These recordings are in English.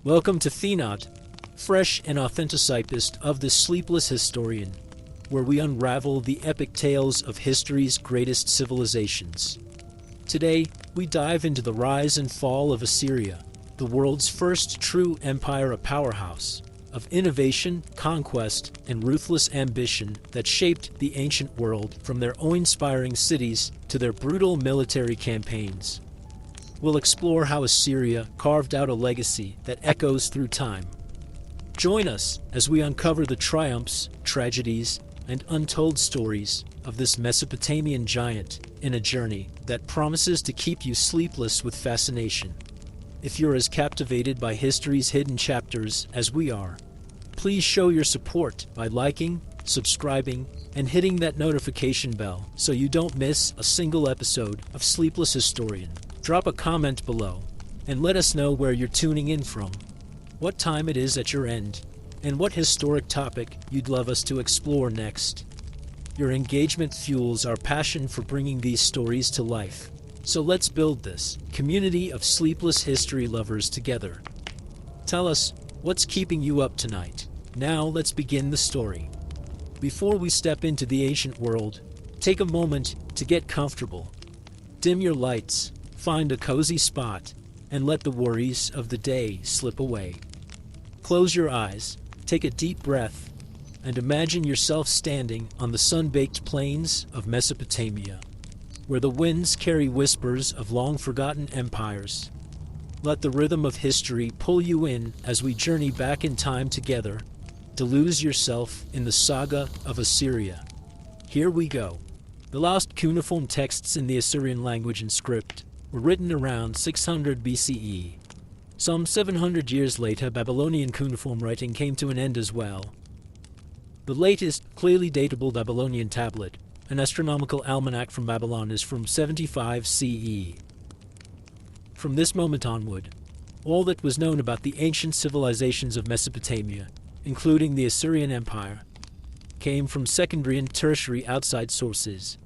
Welcome to Thenod, fresh and authenticist of the Sleepless Historian, where we unravel the epic tales of history's greatest civilizations. Today, we dive into the rise and fall of Assyria, the world's first true empire, a powerhouse of innovation, conquest, and ruthless ambition that shaped the ancient world from their awe-inspiring cities to their brutal military campaigns. We'll explore how Assyria carved out a legacy that echoes through time. Join us as we uncover the triumphs, tragedies, and untold stories of this Mesopotamian giant in a journey that promises to keep you sleepless with fascination. If you're as captivated by history's hidden chapters as we are, please show your support by liking, subscribing, and hitting that notification bell so you don't miss a single episode of Sleepless Historian. Drop a comment below and let us know where you're tuning in from, what time it is at your end, and what historic topic you'd love us to explore next. Your engagement fuels our passion for bringing these stories to life. So let's build this community of sleepless history lovers together. Tell us what's keeping you up tonight. Now let's begin the story. Before we step into the ancient world, take a moment to get comfortable. Dim your lights, find a cozy spot, and let the worries of the day slip away. Close your eyes, take a deep breath, and imagine yourself standing on the sun-baked plains of Mesopotamia, where the winds carry whispers of long-forgotten empires. Let the rhythm of history pull you in as we journey back in time together to lose yourself in the saga of Assyria. Here we go. The last cuneiform texts in the Assyrian language and script were written around 600 BCE. Some 700 years later, Babylonian cuneiform writing came to an end as well. The latest, clearly datable Babylonian tablet, an astronomical almanac from Babylon, is from 75 CE. From this moment onward, all that was known about the ancient civilizations of Mesopotamia, including the Assyrian Empire, came from secondary and tertiary outside sources,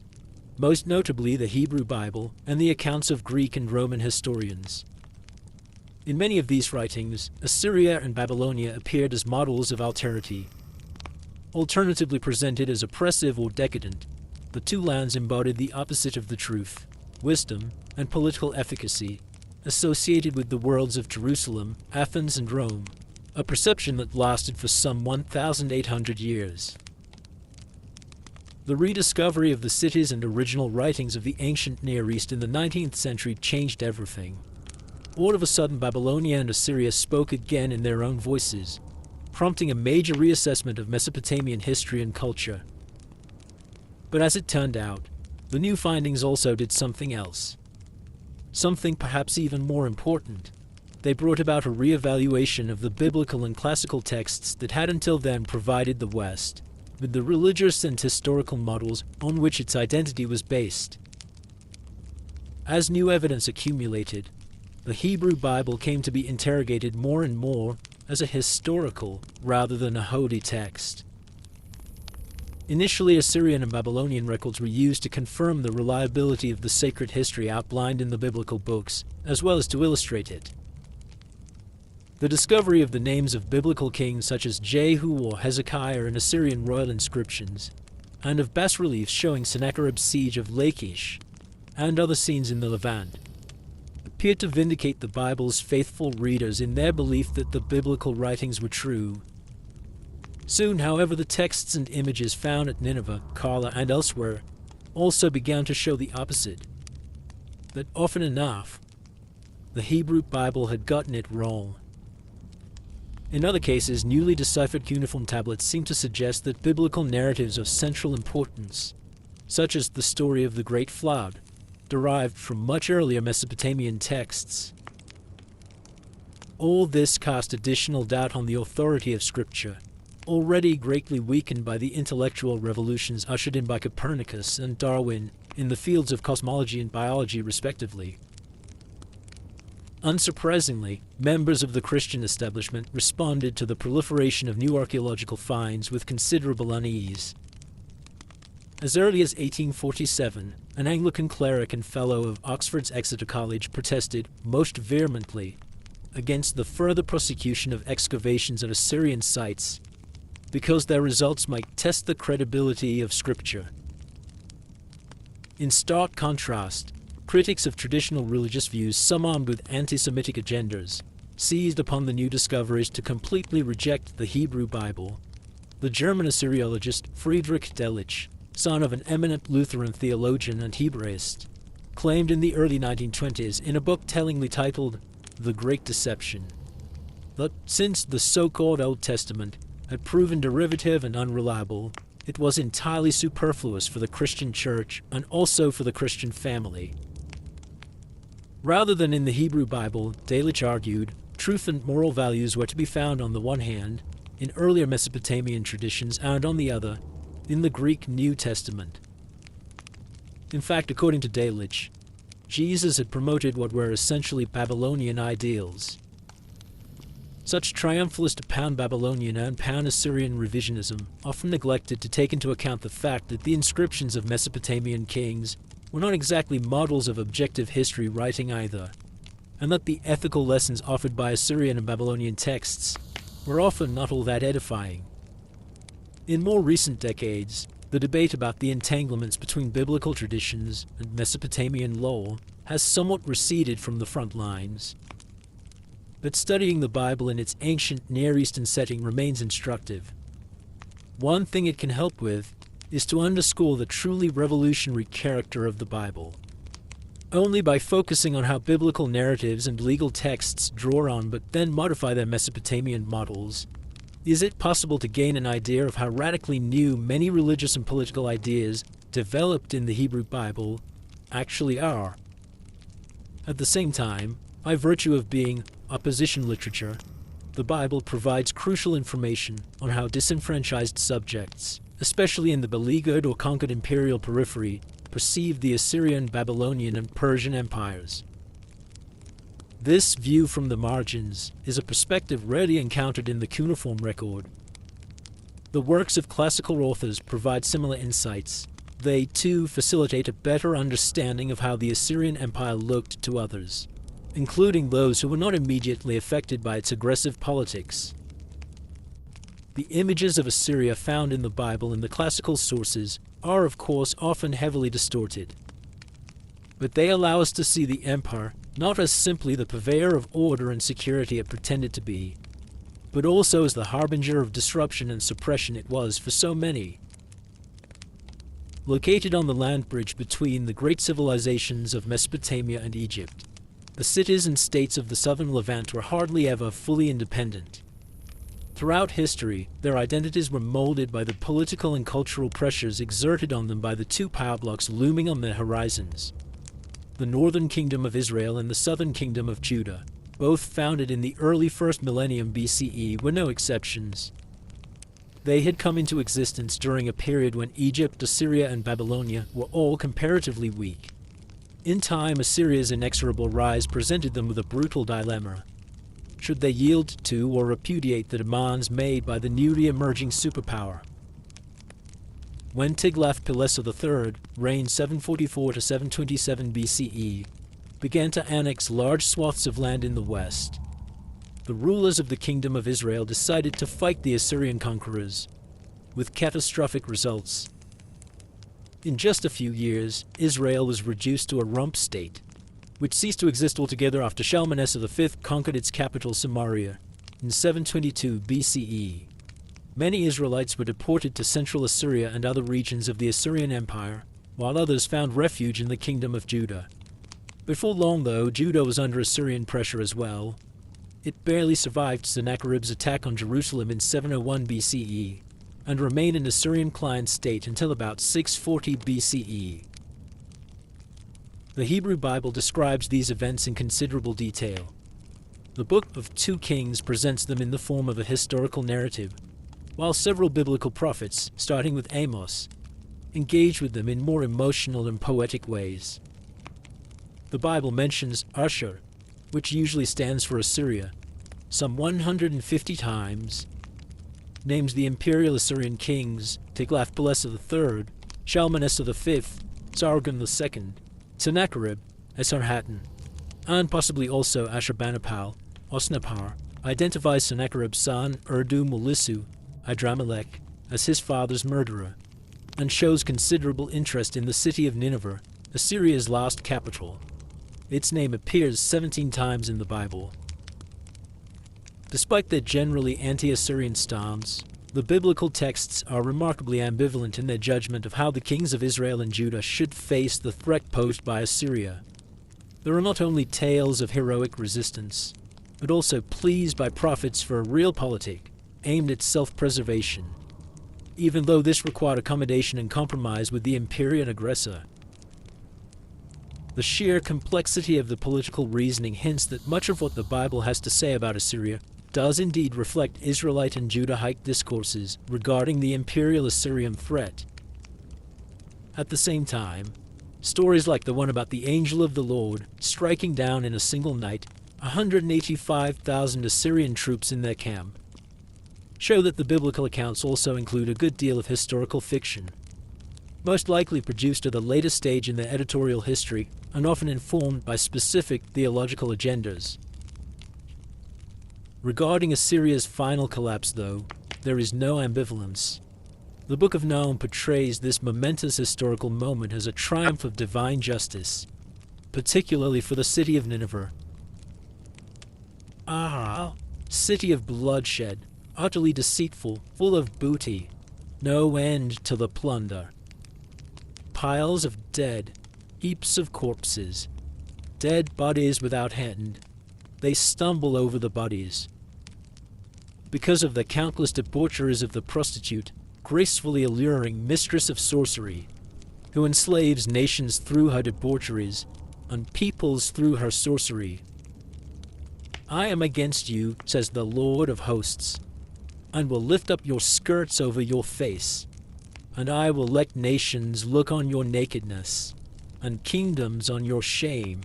most notably the Hebrew Bible and the accounts of Greek and Roman historians. In many of these writings, Assyria and Babylonia appeared as models of alterity. Alternatively presented as oppressive or decadent, the two lands embodied the opposite of the truth, wisdom, and political efficacy associated with the worlds of Jerusalem, Athens, and Rome, a perception that lasted for some 1,800 years. The rediscovery of the cities and original writings of the ancient Near East in the 19th century changed everything. All of a sudden, Babylonia and Assyria spoke again in their own voices, prompting a major reassessment of Mesopotamian history and culture. But as it turned out, the new findings also did something else. Something perhaps even more important. They brought about a re-evaluation of the biblical and classical texts that had until then provided the West with the religious and historical models on which its identity was based. As new evidence accumulated, the Hebrew Bible came to be interrogated more and more as a historical rather than a holy text. Initially, Assyrian and Babylonian records were used to confirm the reliability of the sacred history outlined in the biblical books, as well as to illustrate it. The discovery of the names of biblical kings such as Jehu or Hezekiah in Assyrian royal inscriptions, and of bas-reliefs showing Sennacherib's siege of Lachish, and other scenes in the Levant, appeared to vindicate the Bible's faithful readers in their belief that the biblical writings were true. Soon, however, the texts and images found at Nineveh, Karla, and elsewhere also began to show the opposite. That often enough, the Hebrew Bible had gotten it wrong. In other cases, newly deciphered cuneiform tablets seem to suggest that biblical narratives of central importance, such as the story of the Great Flood, derived from much earlier Mesopotamian texts. All this cast additional doubt on the authority of Scripture, already greatly weakened by the intellectual revolutions ushered in by Copernicus and Darwin in the fields of cosmology and biology, respectively. Unsurprisingly, members of the Christian establishment responded to the proliferation of new archaeological finds with considerable unease. As early as 1847, an Anglican cleric and fellow of Oxford's Exeter College protested most vehemently against the further prosecution of excavations at Assyrian sites, because their results might test the credibility of Scripture. In stark contrast, critics of traditional religious views, some armed with anti-Semitic agendas, seized upon the new discoveries to completely reject the Hebrew Bible. The German Assyriologist Friedrich Delitzsch, son of an eminent Lutheran theologian and Hebraist, claimed in the early 1920s in a book tellingly titled The Great Deception that since the so-called Old Testament had proven derivative and unreliable, it was entirely superfluous for the Christian church and also for the Christian family. Rather than in the Hebrew Bible, Delitzsch argued, truth and moral values were to be found on the one hand in earlier Mesopotamian traditions and on the other in the Greek New Testament. In fact, according to Delitzsch, Jesus had promoted what were essentially Babylonian ideals. Such triumphalist pan-Babylonian and pan-Assyrian revisionism often neglected to take into account the fact that the inscriptions of Mesopotamian kings were not exactly models of objective history writing either, and that the ethical lessons offered by Assyrian and Babylonian texts were often not all that edifying. In more recent decades, the debate about the entanglements between biblical traditions and Mesopotamian law has somewhat receded from the front lines. But studying the Bible in its ancient Near Eastern setting remains instructive. One thing it can help with is to underscore the truly revolutionary character of the Bible. Only by focusing on how biblical narratives and legal texts draw on but then modify their Mesopotamian models is it possible to gain an idea of how radically new many religious and political ideas developed in the Hebrew Bible actually are. At the same time, by virtue of being opposition literature, the Bible provides crucial information on how disenfranchised subjects, especially in the beleaguered or conquered imperial periphery, perceived the Assyrian, Babylonian, and Persian empires. This view from the margins is a perspective rarely encountered in the cuneiform record. The works of classical authors provide similar insights. They, too, facilitate a better understanding of how the Assyrian Empire looked to others, including those who were not immediately affected by its aggressive politics. The images of Assyria found in the Bible and the classical sources are, of course, often heavily distorted. But they allow us to see the empire not as simply the purveyor of order and security it pretended to be, but also as the harbinger of disruption and suppression it was for so many. Located on the land bridge between the great civilizations of Mesopotamia and Egypt, the cities and states of the southern Levant were hardly ever fully independent. Throughout history, their identities were molded by the political and cultural pressures exerted on them by the two power blocks looming on their horizons: the northern kingdom of Israel and the southern kingdom of Judah, both founded in the early 1st millennium BCE, were no exceptions. They had come into existence during a period when Egypt, Assyria, and Babylonia were all comparatively weak. In time, Assyria's inexorable rise presented them with a brutal dilemma. Should they yield to or repudiate the demands made by the newly emerging superpower? When Tiglath-Pileser III, reigned 744 to 727 BCE, began to annex large swaths of land in the west, the rulers of the Kingdom of Israel decided to fight the Assyrian conquerors, with catastrophic results. In just a few years, Israel was reduced to a rump state, which ceased to exist altogether after Shalmaneser V conquered its capital Samaria in 722 BCE. Many Israelites were deported to central Assyria and other regions of the Assyrian Empire, while others found refuge in the Kingdom of Judah. Before long, though, Judah was under Assyrian pressure as well. It barely survived Sennacherib's attack on Jerusalem in 701 BCE, and remained an Assyrian client state until about 640 BCE. The Hebrew Bible describes these events in considerable detail. The Book of 2 Kings presents them in the form of a historical narrative, while several biblical prophets, starting with Amos, engage with them in more emotional and poetic ways. The Bible mentions Ashur, which usually stands for Assyria, some 150 times, names the imperial Assyrian kings Tiglath-Pileser III, Shalmaneser V, Sargon II, Sennacherib, Esarhaddon, and possibly also Ashurbanipal, Osnapar, identifies Sennacherib's son Urdu-Mulisu Adramelech as his father's murderer, and shows considerable interest in the city of Nineveh, Assyria's last capital. Its name appears 17 times in the Bible. Despite their generally anti-Assyrian stance, the biblical texts are remarkably ambivalent in their judgment of how the kings of Israel and Judah should face the threat posed by Assyria. There are not only tales of heroic resistance, but also pleas by prophets for a realpolitik aimed at self-preservation, even though this required accommodation and compromise with the Imperial aggressor. The sheer complexity of the political reasoning hints that much of what the Bible has to say about Assyria does indeed reflect Israelite and Judahite discourses regarding the Imperial Assyrian threat. At the same time, stories like the one about the angel of the Lord striking down in a single night 185,000 Assyrian troops in their camp show that the biblical accounts also include a good deal of historical fiction, most likely produced at a later stage in their editorial history and often informed by specific theological agendas. Regarding Assyria's final collapse, though, there is no ambivalence. The Book of Nahum portrays this momentous historical moment as a triumph of divine justice, particularly for the city of Nineveh. Ah, city of bloodshed, utterly deceitful, full of booty, no end to the plunder. Piles of dead, heaps of corpses, dead bodies without hand. They stumble over the bodies. Because of the countless debaucheries of the prostitute, gracefully alluring mistress of sorcery, who enslaves nations through her debaucheries, and peoples through her sorcery. I am against you, says the Lord of hosts, and will lift up your skirts over your face, and I will let nations look on your nakedness, and kingdoms on your shame.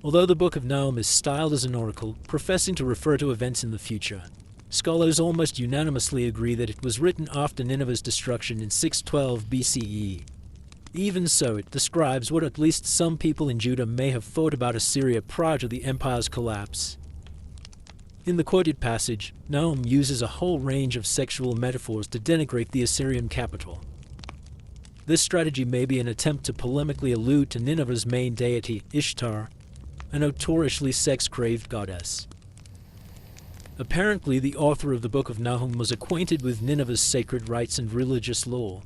Although the Book of Nahum is styled as an oracle, professing to refer to events in the future, scholars almost unanimously agree that it was written after Nineveh's destruction in 612 BCE. Even so, it describes what at least some people in Judah may have thought about Assyria prior to the empire's collapse. In the quoted passage, Nahum uses a whole range of sexual metaphors to denigrate the Assyrian capital. This strategy may be an attempt to polemically allude to Nineveh's main deity, Ishtar, a notoriously sex-craved goddess. Apparently, the author of the Book of Nahum was acquainted with Nineveh's sacred rites and religious law,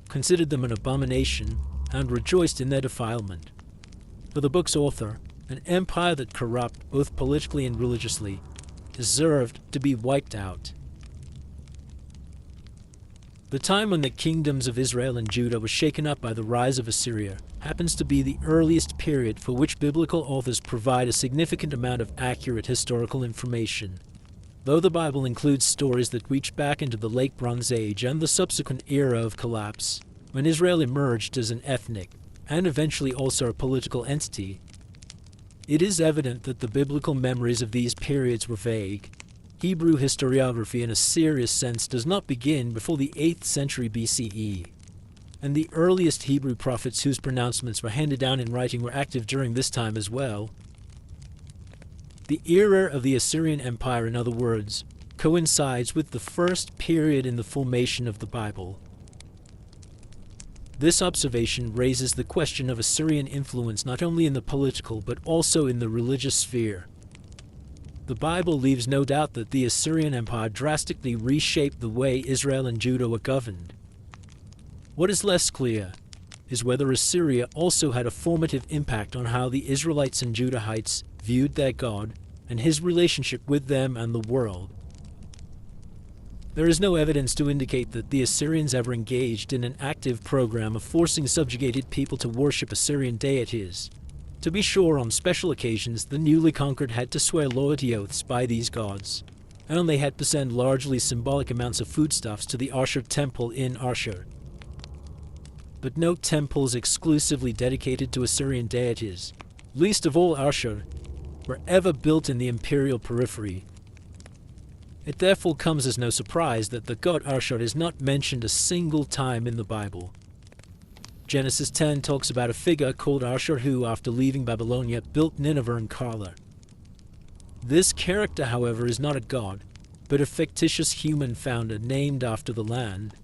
considered them an abomination, and rejoiced in their defilement. For the book's author, an empire that corrupt both politically and religiously deserved to be wiped out. The time when the kingdoms of Israel and Judah were shaken up by the rise of Assyria happens to be the earliest period for which biblical authors provide a significant amount of accurate historical information. Though the Bible includes stories that reach back into the Late Bronze Age and the subsequent era of collapse, when Israel emerged as an ethnic, and eventually also a political entity, it is evident that the biblical memories of these periods were vague. Hebrew historiography in a serious sense does not begin before the 8th century BCE, and the earliest Hebrew prophets whose pronouncements were handed down in writing were active during this time as well. The era of the Assyrian Empire, in other words, coincides with the first period in the formation of the Bible. This observation raises the question of Assyrian influence not only in the political but also in the religious sphere. The Bible leaves no doubt that the Assyrian Empire drastically reshaped the way Israel and Judah were governed. What is less clear is whether Assyria also had a formative impact on how the Israelites and Judahites viewed their God and his relationship with them and the world. There is no evidence to indicate that the Assyrians ever engaged in an active program of forcing subjugated people to worship Assyrian deities. To be sure, on special occasions, the newly conquered had to swear loyalty oaths by these gods, and they had to send largely symbolic amounts of foodstuffs to the Ashur temple in Ashur. But no temples exclusively dedicated to Assyrian deities, least of all Ashur, were ever built in the imperial periphery. It therefore comes as no surprise that the god Ashur is not mentioned a single time in the Bible. Genesis 10 talks about a figure called Ashur who, after leaving Babylonia, built Nineveh and Calah. This character, however, is not a god, but a fictitious human founder named after the land.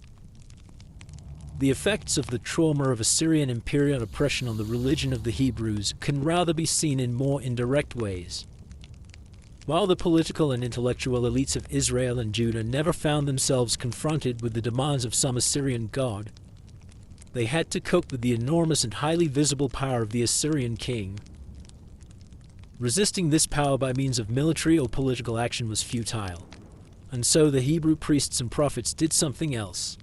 The effects of the trauma of Assyrian imperial oppression on the religion of the Hebrews can rather be seen in more indirect ways. While the political and intellectual elites of Israel and Judah never found themselves confronted with the demands of some Assyrian god, they had to cope with the enormous and highly visible power of the Assyrian king. Resisting this power by means of military or political action was futile, and so the Hebrew priests and prophets did something else.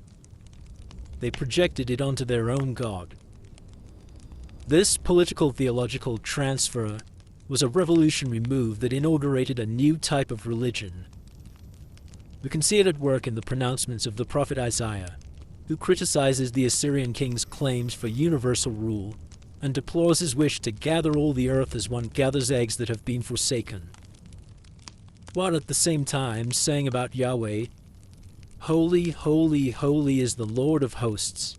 They projected it onto their own god. This political theological transfer was a revolutionary move that inaugurated a new type of religion. We can see it at work in the pronouncements of the prophet Isaiah, who criticizes the Assyrian king's claims for universal rule and deplores his wish to gather all the earth as one gathers eggs that have been forsaken, while at the same time saying about Yahweh, "Holy, holy, holy is the Lord of hosts.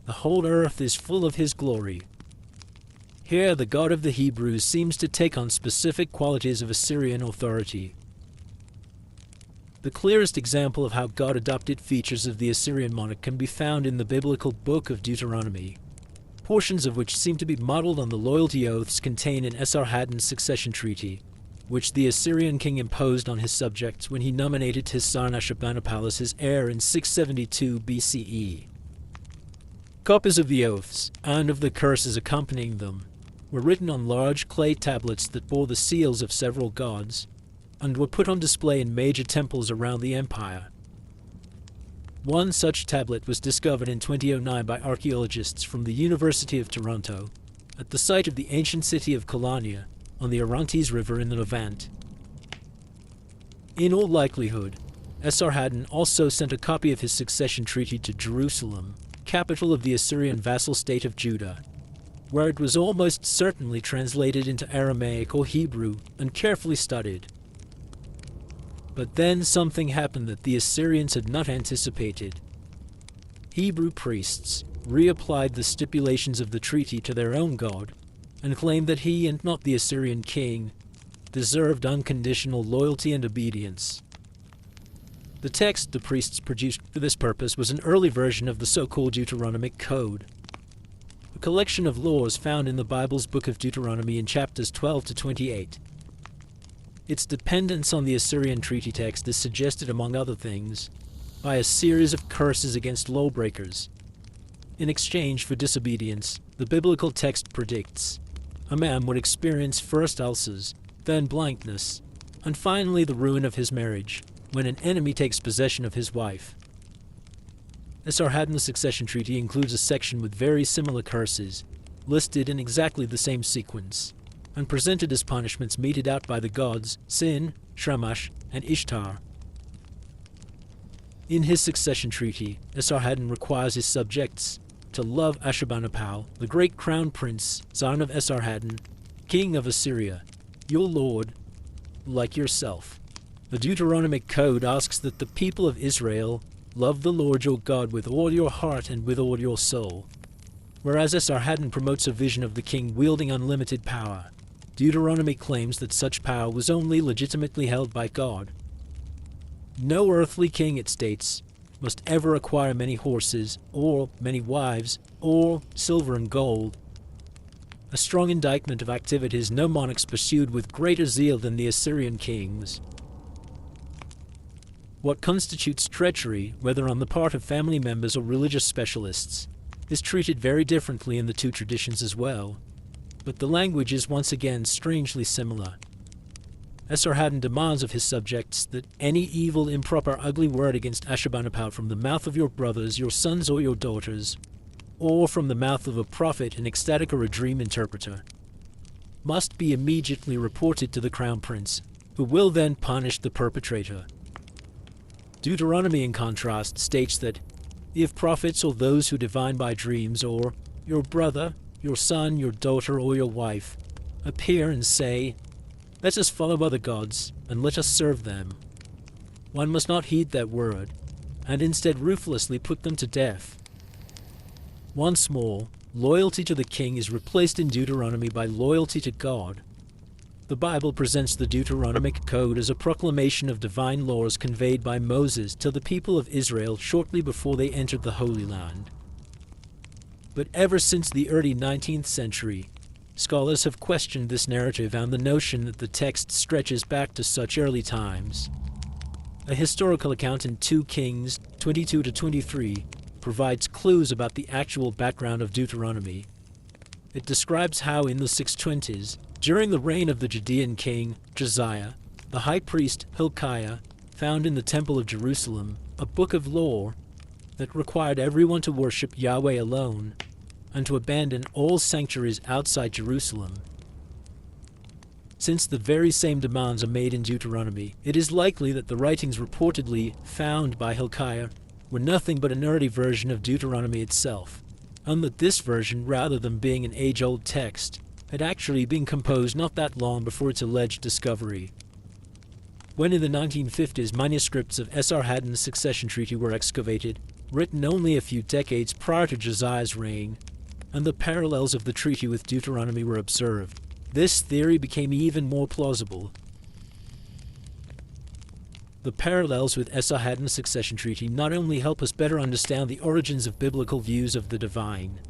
The whole earth is full of his glory." Here, the God of the Hebrews seems to take on specific qualities of Assyrian authority. The clearest example of how God adopted features of the Assyrian monarch can be found in the biblical book of Deuteronomy, portions of which seem to be modeled on the loyalty oaths contained in Esarhaddon's succession treaty, which the Assyrian king imposed on his subjects when he nominated his son Ashurnasirpal as his heir in 672 BCE. Copies of the oaths, and of the curses accompanying them, were written on large clay tablets that bore the seals of several gods, and were put on display in major temples around the empire. One such tablet was discovered in 2009 by archaeologists from the University of Toronto, at the site of the ancient city of Colonia, on the Orontes River in the Levant. In all likelihood, Esarhaddon also sent a copy of his succession treaty to Jerusalem, capital of the Assyrian vassal state of Judah, where it was almost certainly translated into Aramaic or Hebrew and carefully studied. But then something happened that the Assyrians had not anticipated. Hebrew priests reapplied the stipulations of the treaty to their own god and claimed that he, and not the Assyrian king, deserved unconditional loyalty and obedience. The text the priests produced for this purpose was an early version of the so-called Deuteronomic Code, a collection of laws found in the Bible's book of Deuteronomy in chapters 12 to 28. Its dependence on the Assyrian treaty text is suggested, among other things, by a series of curses against lawbreakers. In exchange for disobedience, the biblical text predicts a man would experience first ulcers, then blindness, and finally the ruin of his marriage when an enemy takes possession of his wife. Esarhaddon's succession treaty includes a section with very similar curses, listed in exactly the same sequence, and presented as punishments meted out by the gods Sin, Shamash, and Ishtar. In his succession treaty, Esarhaddon requires his subjects to love Ashurnasirpal, the great crown prince, son of Esarhaddon, king of Assyria, your lord, like yourself. The Deuteronomic Code asks that the people of Israel love the Lord your God with all your heart and with all your soul. Whereas Esarhaddon promotes a vision of the king wielding unlimited power, Deuteronomy claims that such power was only legitimately held by God. No earthly king, it states, must ever acquire many horses, or many wives, or silver and gold. A strong indictment of activities no monarchs pursued with greater zeal than the Assyrian kings. What constitutes treachery, whether on the part of family members or religious specialists, is treated very differently in the two traditions as well, but the language is once again strangely similar. Esarhaddon demands of his subjects that any evil, improper, ugly word against Ashurnasirpal from the mouth of your brothers, your sons or your daughters, or from the mouth of a prophet, an ecstatic or a dream interpreter, must be immediately reported to the crown prince, who will then punish the perpetrator. Deuteronomy, in contrast, states that if prophets or those who divine by dreams, or your brother, your son, your daughter, or your wife, appear and say, "Let us follow other gods, and let us serve them," one must not heed that word, and instead ruthlessly put them to death. Once more, loyalty to the king is replaced in Deuteronomy by loyalty to God. The Bible presents the Deuteronomic Code as a proclamation of divine laws conveyed by Moses to the people of Israel shortly before they entered the Holy Land. But ever since the early 19th century, scholars have questioned this narrative and the notion that the text stretches back to such early times. A historical account in 2 Kings 22-23 provides clues about the actual background of Deuteronomy. It describes how in the 620s, during the reign of the Judean king Josiah, the high priest Hilkiah found in the Temple of Jerusalem a book of law that required everyone to worship Yahweh alone and to abandon all sanctuaries outside Jerusalem. Since the very same demands are made in Deuteronomy, it is likely that the writings reportedly found by Hilkiah were nothing but an early version of Deuteronomy itself, and that this version, rather than being an age-old text, had actually been composed not that long before its alleged discovery. When in the 1950s manuscripts of Esarhaddon's succession treaty were excavated, written only a few decades prior to Josiah's reign, and the parallels of the treaty with Deuteronomy were observed, this theory became even more plausible. The parallels with Esarhaddon's succession treaty not only help us better understand the origins of biblical views of the divine,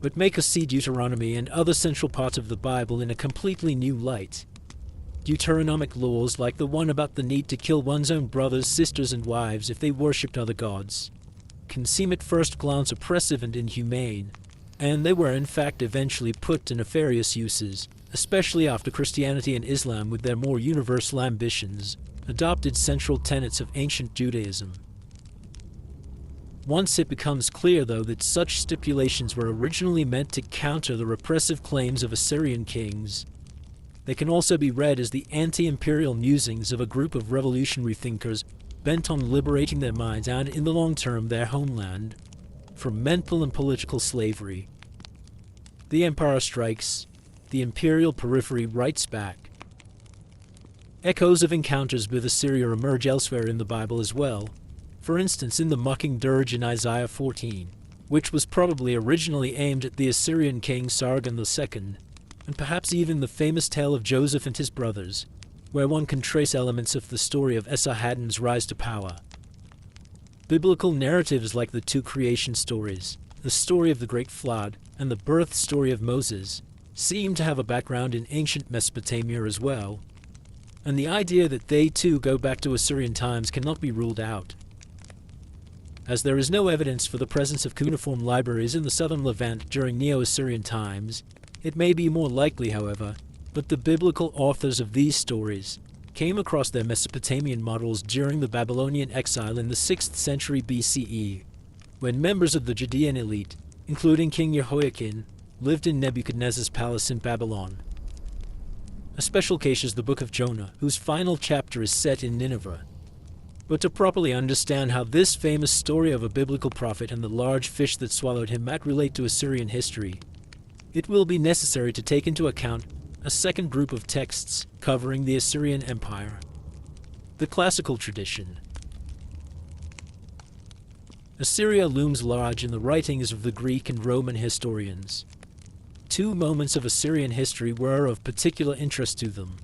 but make us see Deuteronomy and other central parts of the Bible in a completely new light. Deuteronomic laws, like the one about the need to kill one's own brothers, sisters, and wives if they worshipped other gods, can seem at first glance oppressive and inhumane, and they were in fact eventually put to nefarious uses, especially after Christianity and Islam, with their more universal ambitions, adopted central tenets of ancient Judaism. Once it becomes clear, though, that such stipulations were originally meant to counter the repressive claims of Assyrian kings, they can also be read as the anti-imperial musings of a group of revolutionary thinkers bent on liberating their minds and, in the long term, their homeland from mental and political slavery. The empire strikes, the imperial periphery writes back. Echoes of encounters with Assyria emerge elsewhere in the Bible as well. For instance, in the mocking dirge in Isaiah 14, which was probably originally aimed at the Assyrian king Sargon II, and perhaps even the famous tale of Joseph and his brothers, where one can trace elements of the story of Esarhaddon's rise to power. Biblical narratives like the 2 creation stories, the story of the Great Flood, and the birth story of Moses, seem to have a background in ancient Mesopotamia as well, and the idea that they too go back to Assyrian times cannot be ruled out. As there is no evidence for the presence of cuneiform libraries in the southern Levant during Neo-Assyrian times, it may be more likely, however, that the biblical authors of these stories came across their Mesopotamian models during the Babylonian exile in the 6th century BCE, when members of the Judean elite, including King Jehoiakim, lived in Nebuchadnezzar's palace in Babylon. A special case is the Book of Jonah, whose final chapter is set in Nineveh. But to properly understand how this famous story of a biblical prophet and the large fish that swallowed him might relate to Assyrian history, it will be necessary to take into account a second group of texts covering the Assyrian Empire, the classical tradition. Assyria looms large in the writings of the Greek and Roman historians. 2 moments of Assyrian history were of particular interest to them: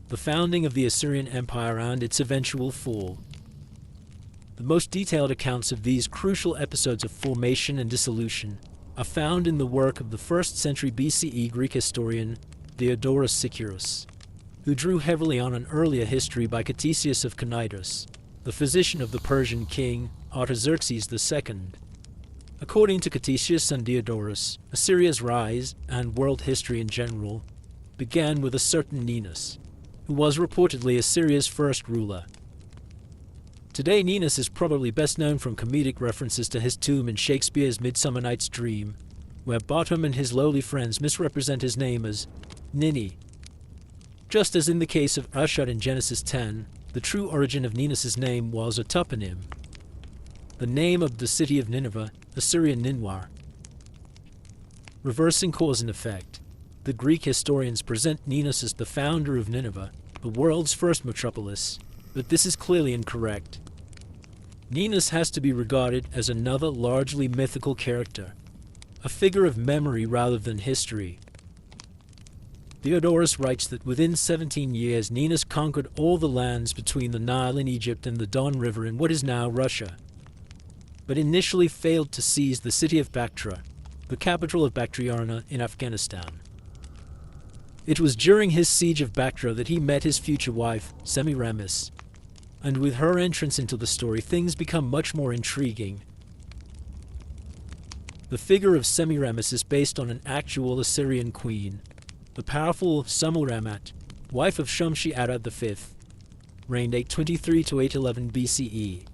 the founding of the Assyrian Empire and its eventual fall. The most detailed accounts of these crucial episodes of formation and dissolution are found in the work of the 1st century BCE Greek historian Diodorus Siculus, who drew heavily on an earlier history by Ctesias of Cnidus, the physician of the Persian king Artaxerxes II. According to Ctesias and Diodorus, Assyria's rise, and world history in general, began with a certain Ninus, who was reportedly Assyria's first ruler. Today, Ninus is probably best known from comedic references to his tomb in Shakespeare's Midsummer Night's Dream, where Bottom and his lowly friends misrepresent his name as Nini. Just as in the case of Ashur in Genesis 10, the true origin of Ninus' name was a toponym, the name of the city of Nineveh, Assyrian Ninwar. Reversing cause and effect, the Greek historians present Ninus as the founder of Nineveh, the world's first metropolis, but this is clearly incorrect. Ninus has to be regarded as another largely mythical character, a figure of memory rather than history. Diodorus writes that within 17 years Ninus conquered all the lands between the Nile in Egypt and the Don River in what is now Russia, but initially failed to seize the city of Bactra, the capital of Bactriana in Afghanistan. It was during his siege of Bactra that he met his future wife, Semiramis, and with her entrance into the story things become much more intriguing. The figure of Semiramis is based on an actual Assyrian queen, the powerful Samuramat, wife of Shamshi-Adad V, reigned 823 to 811 BCE,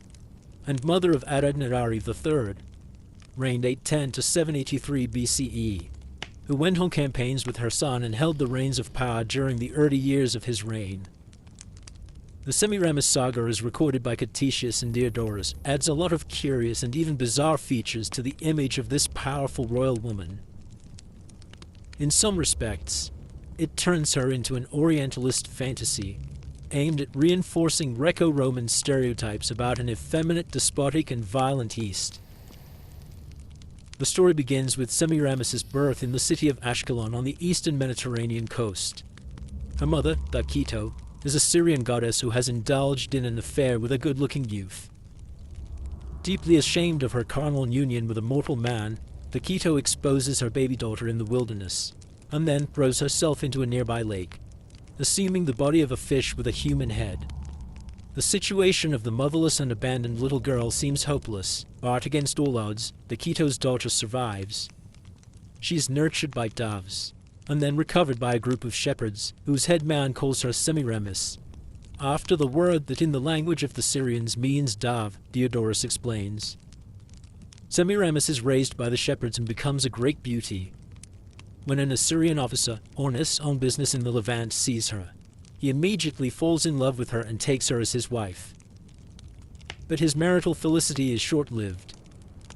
and mother of Adad-Nirari III, reigned 810 to 783 BCE, who went on campaigns with her son and held the reins of power during the early years of his reign. The Semiramis saga, as recorded by Ctesias and Diodorus, adds a lot of curious and even bizarre features to the image of this powerful royal woman. In some respects, it turns her into an Orientalist fantasy, aimed at reinforcing Greco-Roman stereotypes about an effeminate, despotic, and violent East. The story begins with Semiramis' birth in the city of Ashkelon on the eastern Mediterranean coast. Her mother, Dakito, is a Syrian goddess who has indulged in an affair with a good-looking youth. Deeply ashamed of her carnal union with a mortal man, Dakito exposes her baby daughter in the wilderness, and then throws herself into a nearby lake, assuming the body of a fish with a human head. The situation of the motherless and abandoned little girl seems hopeless, but against all odds, Dakito's daughter survives. She is nurtured by doves, and then recovered by a group of shepherds, whose head man calls her Semiramis, after the word that in the language of the Syrians means dove, Diodorus explains. Semiramis is raised by the shepherds and becomes a great beauty. When an Assyrian officer, Ornis, on business in the Levant, sees her, he immediately falls in love with her and takes her as his wife. But his marital felicity is short-lived.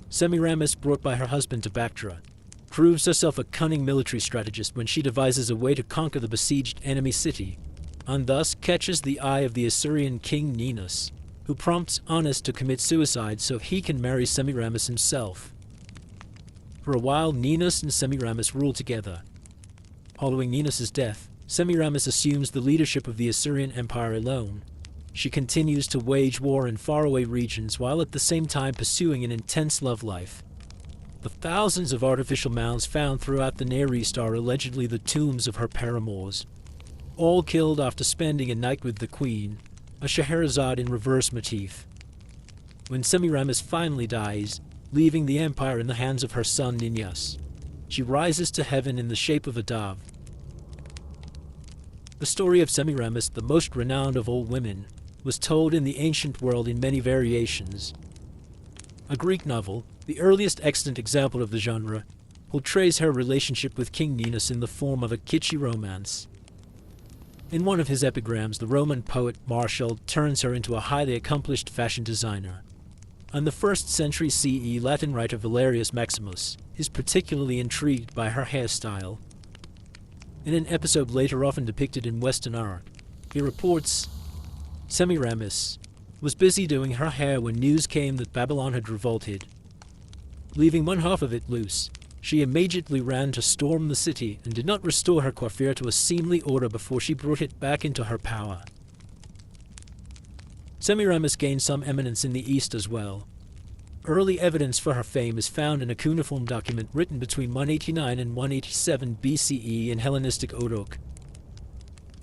Semiramis, brought by her husband to Bactra, proves herself a cunning military strategist when she devises a way to conquer the besieged enemy city, and thus catches the eye of the Assyrian king Ninus, who prompts Ornis to commit suicide so he can marry Semiramis himself. For a while, Ninus and Semiramis rule together. Following Ninus' death, Semiramis assumes the leadership of the Assyrian Empire alone. She continues to wage war in faraway regions while at the same time pursuing an intense love life. The thousands of artificial mounds found throughout the Near East are allegedly the tombs of her paramours, all killed after spending a night with the queen, a Scheherazade in reverse motif. When Semiramis finally dies, leaving the empire in the hands of her son Ninus, she rises to heaven in the shape of a dove. The story of Semiramis, the most renowned of all women, was told in the ancient world in many variations. A Greek novel, the earliest extant example of the genre, portrays her relationship with King Ninus in the form of a kitschy romance. In one of his epigrams, the Roman poet Martial turns her into a highly accomplished fashion designer, and the 1st century CE Latin writer Valerius Maximus is particularly intrigued by her hairstyle. In an episode later often depicted in Western art, he reports, Semiramis was busy doing her hair when news came that Babylon had revolted. Leaving one half of it loose, she immediately ran to storm the city and did not restore her coiffure to a seemly order before she brought it back into her power. Semiramis gained some eminence in the East as well. Early evidence for her fame is found in a cuneiform document written between 189 and 187 BCE in Hellenistic Uruk.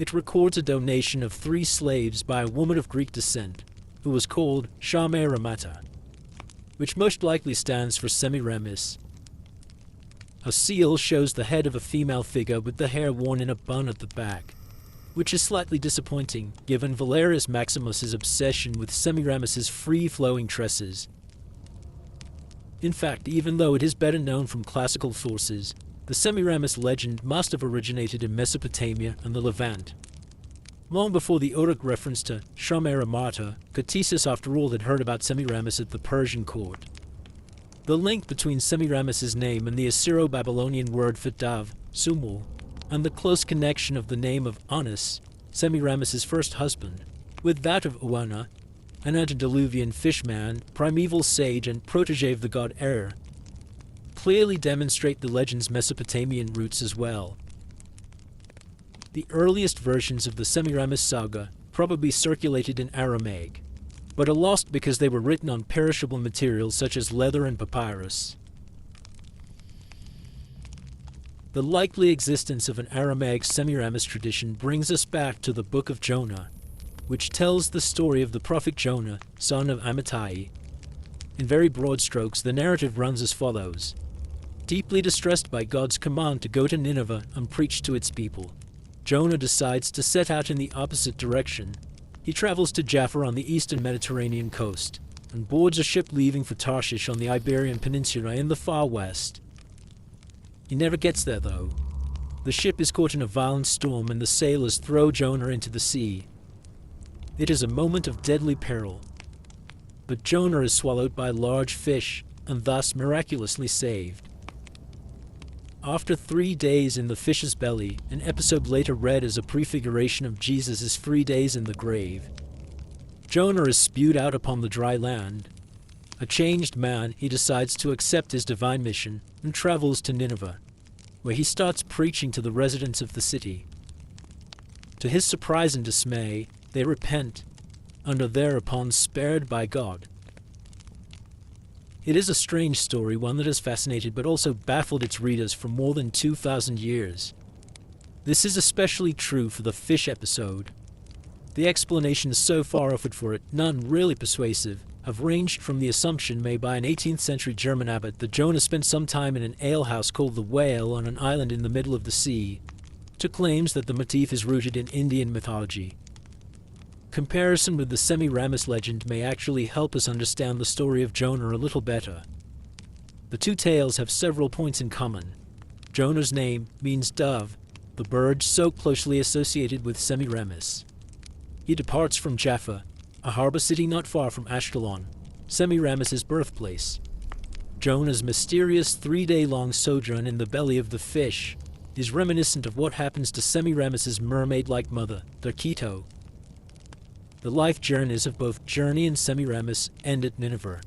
It records a donation of 3 slaves by a woman of Greek descent, who was called Shameiramata, which most likely stands for Semiramis. A seal shows the head of a female figure with the hair worn in a bun at the back, which is slightly disappointing given Valerius Maximus's obsession with Semiramis's free-flowing tresses. In fact, even though it is better known from classical sources, the Semiramis legend must have originated in Mesopotamia and the Levant. Long before the Uruk reference to Shameiramata, Ctesias after all had heard about Semiramis at the Persian court. The link between Semiramis's name and the Assyro-Babylonian word for dove, sumul, and the close connection of the name of Ornis, Semiramis's first husband, with that of Uana, an antediluvian fishman, primeval sage, and protege of the god Er, clearly demonstrate the legend's Mesopotamian roots as well. The earliest versions of the Semiramis saga probably circulated in Aramaic, but are lost because they were written on perishable materials such as leather and papyrus. The likely existence of an Aramaic Semiramis tradition brings us back to the Book of Jonah, which tells the story of the prophet Jonah, son of Amittai. In very broad strokes, the narrative runs as follows. Deeply distressed by God's command to go to Nineveh and preach to its people, Jonah decides to set out in the opposite direction. He travels to Jaffa on the eastern Mediterranean coast and boards a ship leaving for Tarshish on the Iberian Peninsula in the far west. He never gets there, though. The ship is caught in a violent storm and the sailors throw Jonah into the sea. It is a moment of deadly peril, but Jonah is swallowed by a large fish and thus miraculously saved. After 3 days in the fish's belly, an episode later read as a prefiguration of Jesus' 3 days in the grave, Jonah is spewed out upon the dry land. A changed man, he decides to accept his divine mission and travels to Nineveh, where he starts preaching to the residents of the city. To his surprise and dismay, they repent and are thereupon spared by God. It is a strange story, one that has fascinated but also baffled its readers for more than 2,000 years. This is especially true for the fish episode. The explanations so far offered for it, none really persuasive, have ranged from the assumption made by an 18th century German abbot that Jonah spent some time in an alehouse called the Whale on an island in the middle of the sea, to claims that the motif is rooted in Indian mythology. Comparison with the Semiramis legend may actually help us understand the story of Jonah a little better. The two tales have several points in common. Jonah's name means dove, the bird so closely associated with Semiramis. He departs from Jaffa, a harbor city not far from Ashkelon, Semiramis' birthplace. Jonah's mysterious 3-day-long sojourn in the belly of the fish is reminiscent of what happens to Semiramis' mermaid-like mother, Derketo. The life journeys of both Journey and Semiramis end at Nineveh,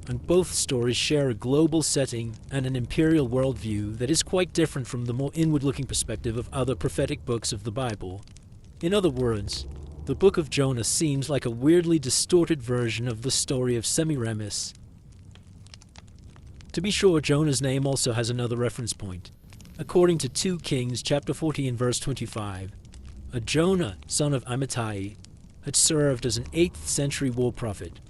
and both stories share a global setting and an imperial worldview that is quite different from the more inward-looking perspective of other prophetic books of the Bible. In other words, the Book of Jonah seems like a weirdly distorted version of the story of Semiramis. To be sure, Jonah's name also has another reference point. According to 2 Kings chapter 14 verse 25, a Jonah, son of Amittai, had served as an 8th century war prophet.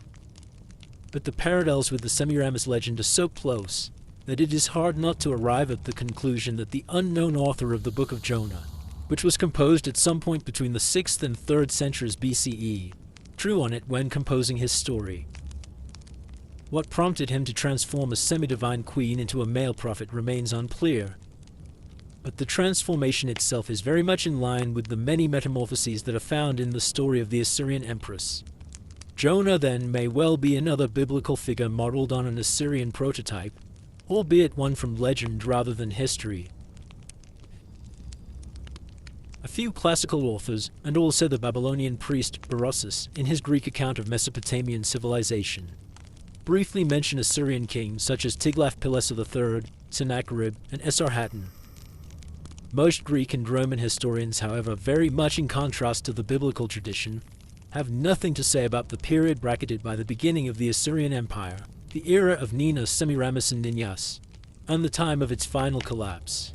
But the parallels with the Semiramis legend are so close that it is hard not to arrive at the conclusion that the unknown author of the Book of Jonah, which was composed at some point between the 6th and 3rd centuries BCE, drew on it when composing his story. What prompted him to transform a semi-divine queen into a male prophet remains unclear, but the transformation itself is very much in line with the many metamorphoses that are found in the story of the Assyrian empress. Jonah, then, may well be another biblical figure modeled on an Assyrian prototype, albeit one from legend rather than history. A few classical authors, and also the Babylonian priest Berosus in his Greek account of Mesopotamian civilization, briefly mention Assyrian kings such as Tiglath-Pileser III, Sennacherib, and Esarhaddon. Most Greek and Roman historians, however, very much in contrast to the biblical tradition, have nothing to say about the period bracketed by the beginning of the Assyrian Empire, the era of Ninus, Semiramis, and Ninyas, and the time of its final collapse.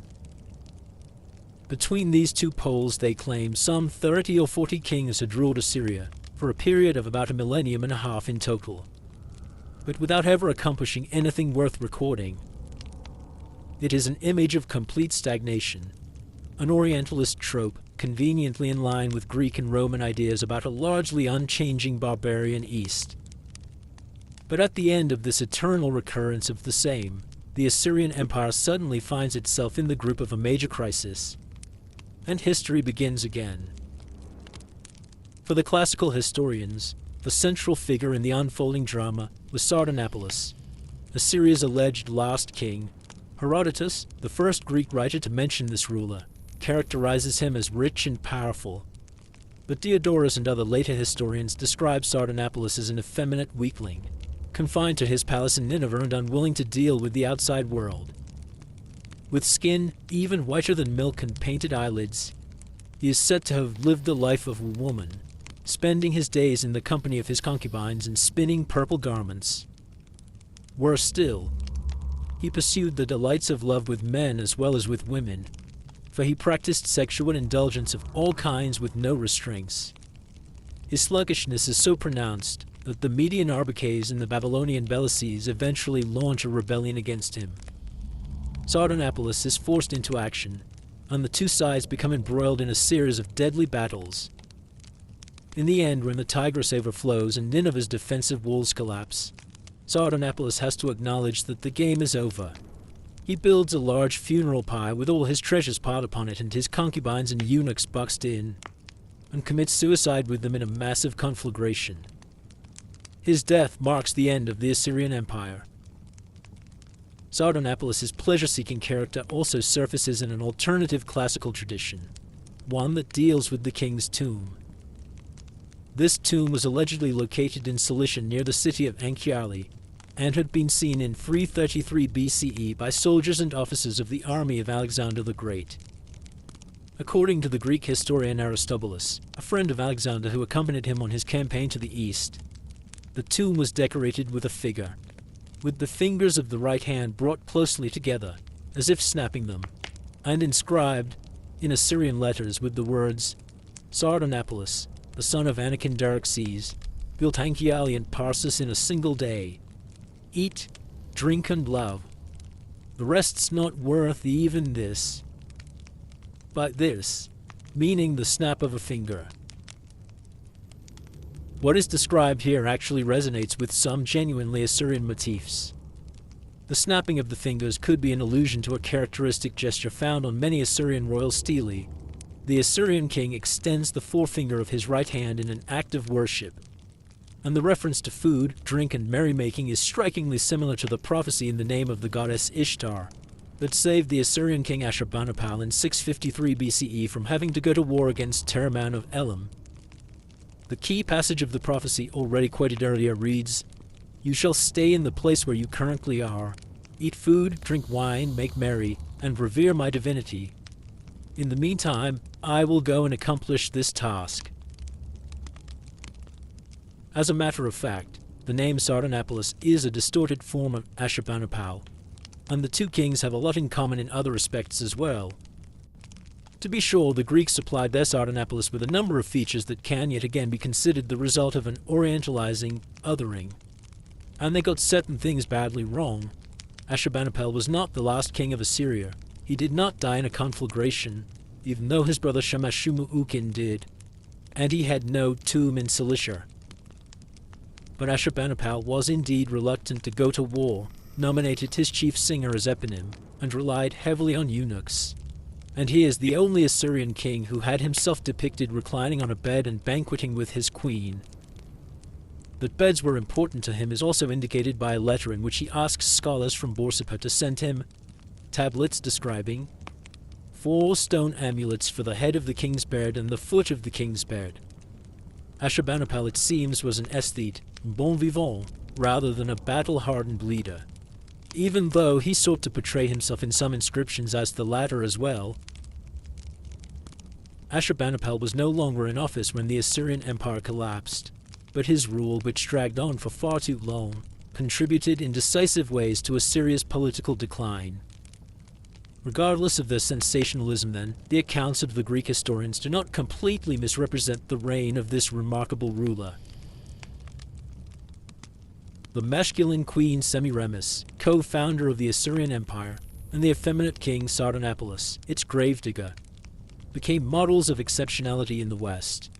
Between these two poles, they claim some 30 or 40 kings had ruled Assyria for a period of about 1.5 millennium in total, but without ever accomplishing anything worth recording. It is an image of complete stagnation, an Orientalist trope conveniently in line with Greek and Roman ideas about a largely unchanging barbarian East. But at the end of this eternal recurrence of the same, the Assyrian Empire suddenly finds itself in the grip of a major crisis, and history begins again. For the classical historians, the central figure in the unfolding drama was Sardanapalus, Assyria's alleged last king. Herodotus, the first Greek writer to mention this ruler, characterizes him as rich and powerful, but Diodorus and other later historians describe Sardanapalus as an effeminate weakling, confined to his palace in Nineveh and unwilling to deal with the outside world. With skin even whiter than milk and painted eyelids, He is said to have lived the life of a woman, spending his days in the company of his concubines and spinning purple garments. Worse still, he pursued the delights of love with men as well as with women, for he practiced sexual indulgence of all kinds with no restraints. His sluggishness is so pronounced that the Median Arbaces and the Babylonian Belices eventually launch a rebellion against him. Sardanapalus is forced into action, and the two sides become embroiled in a series of deadly battles. In the end, when the Tigris overflows and Nineveh's defensive walls collapse, Sardanapalus has to acknowledge that the game is over. He builds a large funeral pyre with all his treasures piled upon it and his concubines and eunuchs boxed in, and commits suicide with them in a massive conflagration. His death marks the end of the Assyrian Empire. Sardanapalus' pleasure-seeking character also surfaces in an alternative classical tradition, one that deals with the king's tomb. This tomb was allegedly located in Cilicia near the city of Anchiali, and had been seen in 333 BCE by soldiers and officers of the army of Alexander the Great. According to the Greek historian Aristobulus, a friend of Alexander who accompanied him on his campaign to the east, the tomb was decorated with a figure, with the fingers of the right hand brought closely together, as if snapping them, and inscribed, in Assyrian letters with the words, Sardanapalus, the son of Anakindarxes, built Anchiali and Parsus in a single day. Eat, drink, and love. The rest's not worth even this. By this, meaning the snap of a finger. What is described here actually resonates with some genuinely Assyrian motifs. The snapping of the fingers could be an allusion to a characteristic gesture found on many Assyrian royal stelae. The Assyrian king extends the forefinger of his right hand in an act of worship, and the reference to food, drink, and merrymaking is strikingly similar to the prophecy in the name of the goddess Ishtar that saved the Assyrian king Ashurnasirpal in 653 BCE from having to go to war against Tereman of Elam. The key passage of the prophecy already quoted earlier reads, "You shall stay in the place where you currently are, eat food, drink wine, make merry, and revere my divinity. In the meantime, I will go and accomplish this task." As a matter of fact, the name Sardanapalus is a distorted form of Ashurnasirpal, and the two kings have a lot in common in other respects as well. To be sure, the Greeks supplied their Sardanapalus with a number of features that can yet again be considered the result of an orientalizing, othering. And they got certain things badly wrong. Ashurnasirpal was not the last king of Assyria. He did not die in a conflagration, even though his brother Shamash-shum-ukin did, and he had no tomb in Cilicia. But Ashurnasirpal was indeed reluctant to go to war, nominated his chief singer as eponym, and relied heavily on eunuchs. And he is the only Assyrian king who had himself depicted reclining on a bed and banqueting with his queen. That beds were important to him is also indicated by a letter in which he asks scholars from Borsippa to send him tablets describing 4 stone amulets for the head of the king's bed and the foot of the king's bed. Ashurnasirpal, it seems, was an aesthete, bon vivant, rather than a battle-hardened leader. Even though he sought to portray himself in some inscriptions as the latter as well. Ashurnasirpal was no longer in office when the Assyrian Empire collapsed, but his rule, which dragged on for far too long, contributed in decisive ways to Assyria's political decline. Regardless of their sensationalism, then, the accounts of the Greek historians do not completely misrepresent the reign of this remarkable ruler. The masculine queen Semiramis, co-founder of the Assyrian Empire, and the effeminate king Sardanapalus, its gravedigger, became models of exceptionality in the West.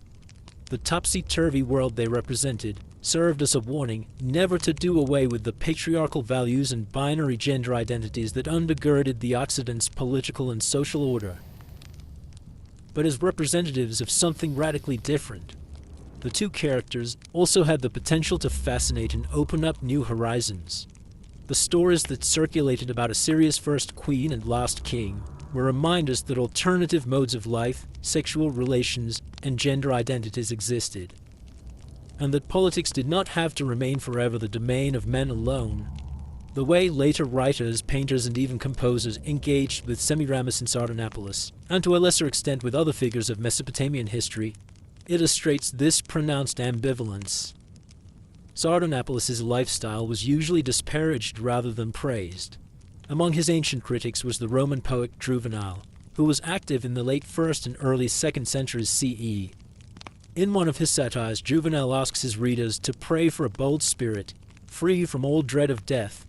The topsy-turvy world they represented served as a warning never to do away with the patriarchal values and binary gender identities that undergirded the Occident's political and social order, but as representatives of something radically different. The two characters also had the potential to fascinate and open up new horizons. The stories that circulated about Assyria's first queen and last king were reminders that alternative modes of life, sexual relations, and gender identities existed, and that politics did not have to remain forever the domain of men alone. the way later writers, painters, and even composers engaged with Semiramis and Sardanapalus, and to a lesser extent with other figures of Mesopotamian history, illustrates this pronounced ambivalence. Sardanapalus' lifestyle was usually disparaged rather than praised. Among his ancient critics was the Roman poet Juvenal, who was active in the late 1st and early 2nd centuries CE. In one of his satires, Juvenal asks his readers to pray for a bold spirit, free from all dread of death,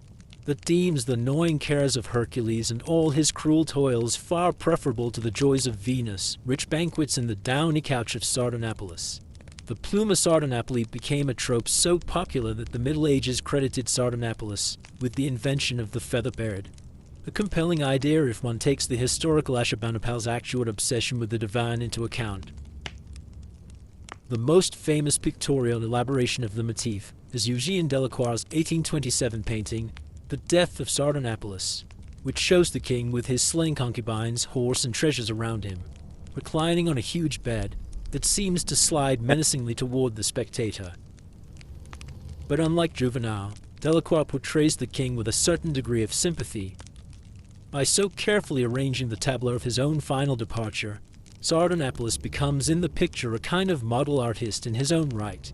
that deems the gnawing cares of Hercules and all his cruel toils far preferable to the joys of Venus, rich banquets, and the downy couch of Sardanapalus. The plume of Sardanapali became a trope so popular that the Middle Ages credited Sardanapalus with the invention of the feather-bed. A compelling idea if one takes the historical Ashurnasirpal's actual obsession with the divine into account. The most famous pictorial elaboration of the motif is Eugène Delacroix's 1827 painting, The Death of Sardanapalus, which shows the king with his slain concubines, horse, and treasures around him, reclining on a huge bed that seems to slide menacingly toward the spectator. But unlike Juvenal, Delacroix portrays the king with a certain degree of sympathy. By so carefully arranging the tableau of his own final departure, Sardanapalus becomes in the picture a kind of model artist in his own right.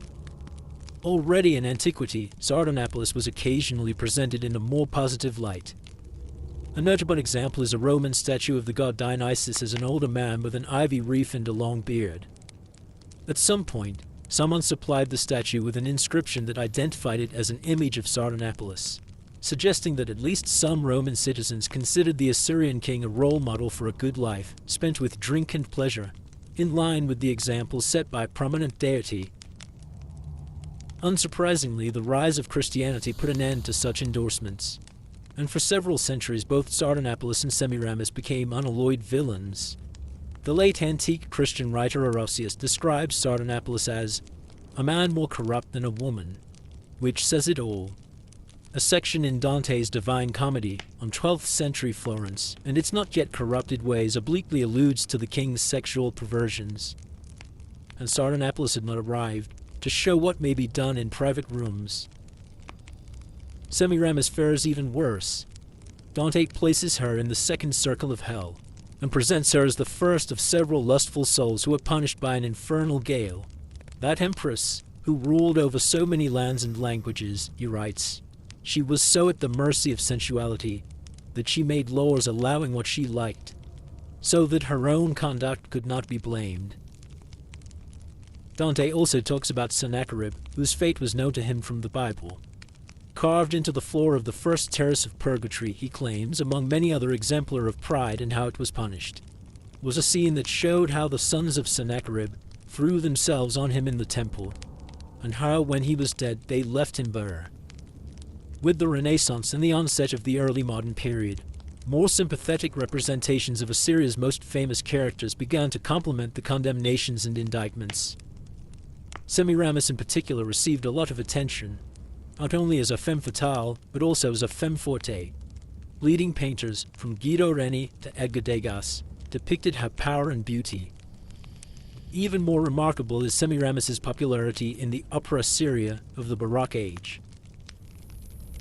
Already in antiquity, Sardanapalus was occasionally presented in a more positive light. A notable example is a Roman statue of the god Dionysus as an older man with an ivy wreath and a long beard. At some point, someone supplied the statue with an inscription that identified it as an image of Sardanapalus, suggesting that at least some Roman citizens considered the Assyrian king a role model for a good life, spent with drink and pleasure, in line with the example set by a prominent deity. Unsurprisingly, the rise of Christianity put an end to such endorsements, and for several centuries both Sardanapalus and Semiramis became unalloyed villains. The late antique Christian writer Orosius describes Sardanapalus as a man more corrupt than a woman, which says it all. A section in Dante's Divine Comedy on 12th century Florence and its not yet corrupted ways obliquely alludes to the king's sexual perversions. And Sardanapalus had not arrived to show what may be done in private rooms. Semiramis fares even worse. Dante places her in the second circle of hell, and presents her as the first of several lustful souls who are punished by an infernal gale. That empress, who ruled over so many lands and languages, he writes, she was so at the mercy of sensuality that she made laws allowing what she liked, so that her own conduct could not be blamed. Dante also talks about Sennacherib, whose fate was known to him from the Bible. Carved into the floor of the first terrace of purgatory, he claims, among many other exemplar of pride and how it was punished, was a scene that showed how the sons of Sennacherib threw themselves on him in the temple, and how, when he was dead, they left him bare. With the Renaissance and the onset of the early modern period, more sympathetic representations of Assyria's most famous characters began to complement the condemnations and indictments. Semiramis in particular received a lot of attention, not only as a femme fatale, but also as a femme forte. Leading painters, from Guido Reni to Edgar Degas, depicted her power and beauty. Even more remarkable is Semiramis's popularity in the Upper Assyria of the Baroque age.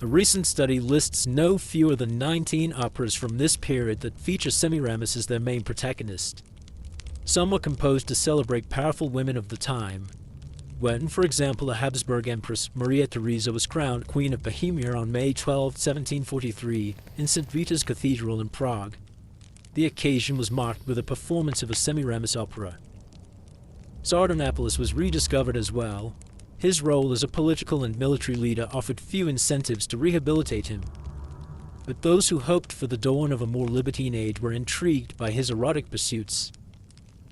A recent study lists no fewer than 19 operas from this period that feature Semiramis as their main protagonist. Some were composed to celebrate powerful women of the time. When, for example, the Habsburg Empress Maria Theresa was crowned Queen of Bohemia on May 12, 1743, in St. Vitus's Cathedral in Prague. The occasion was marked with a performance of a Semiramis opera. Sardanapalus was rediscovered as well. His role as a political and military leader offered few incentives to rehabilitate him. But those who hoped for the dawn of a more libertine age were intrigued by his erotic pursuits.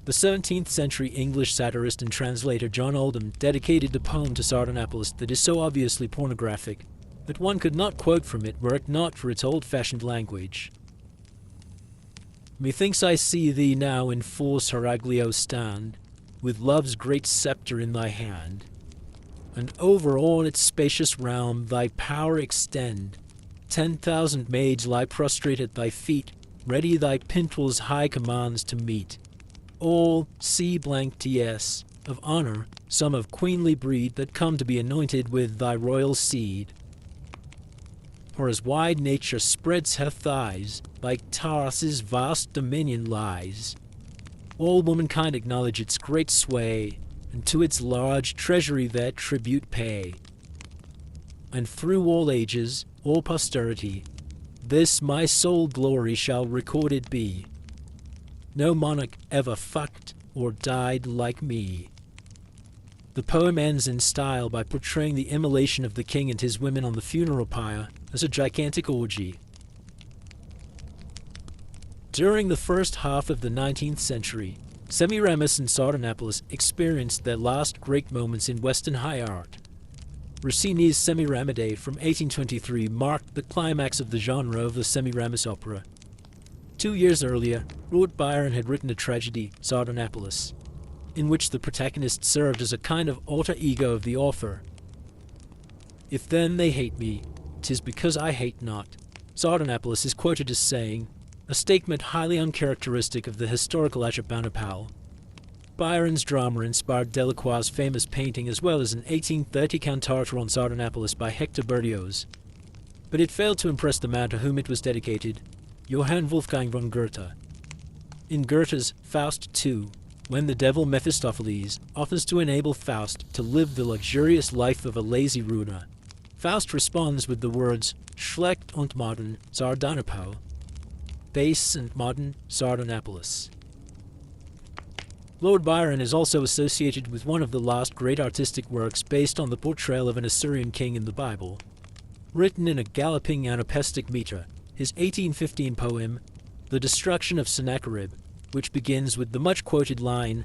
The 17th century English satirist and translator John Oldham dedicated a poem to Sardanapalus that is so obviously pornographic that one could not quote from it were it not for its old-fashioned language. Methinks I see thee now in full seraglio stand, with love's great sceptre in thy hand, and over all its spacious realm thy power extend. 10,000 maids lie prostrate at thy feet, ready thy pintle's high commands to meet. All C.T.S. of honor, some of queenly breed that come to be anointed with thy royal seed. or as wide nature spreads her thighs, like Taras's vast dominion lies. All womankind acknowledge its great sway, and to its large treasury their tribute pay. And through all ages, all posterity, this my sole glory shall recorded be. No monarch ever fucked or died like me. The poem ends in style by portraying the immolation of the king and his women on the funeral pyre as a gigantic orgy. During the first half of the 19th century, Semiramis and Sardanapalus experienced their last great moments in Western high art. Rossini's Semiramide from 1823 marked the climax of the genre of the Semiramis opera. 2 years earlier, Lord Byron had written a tragedy, Sardanapalus, in which the protagonist served as a kind of alter ego of the author. If then they hate me, 'tis because I hate not, Sardanapalus is quoted as saying, a statement highly uncharacteristic of the historical Ashurnasirpal. Byron's drama inspired Delacroix's famous painting as well as an 1830 cantata on Sardanapalus by Hector Berlioz. But it failed to impress the man to whom it was dedicated, Johann Wolfgang von Goethe. In Goethe's Faust II, when the devil Mephistopheles offers to enable Faust to live the luxurious life of a lazy ruler, Faust responds with the words Schlecht und modern Sardanapal, base and modern Sardanapalus. Lord Byron is also associated with one of the last great artistic works based on the portrayal of an Assyrian king in the Bible. Written in a galloping anapestic meter, his 1815 poem, The Destruction of Sennacherib, which begins with the much-quoted line,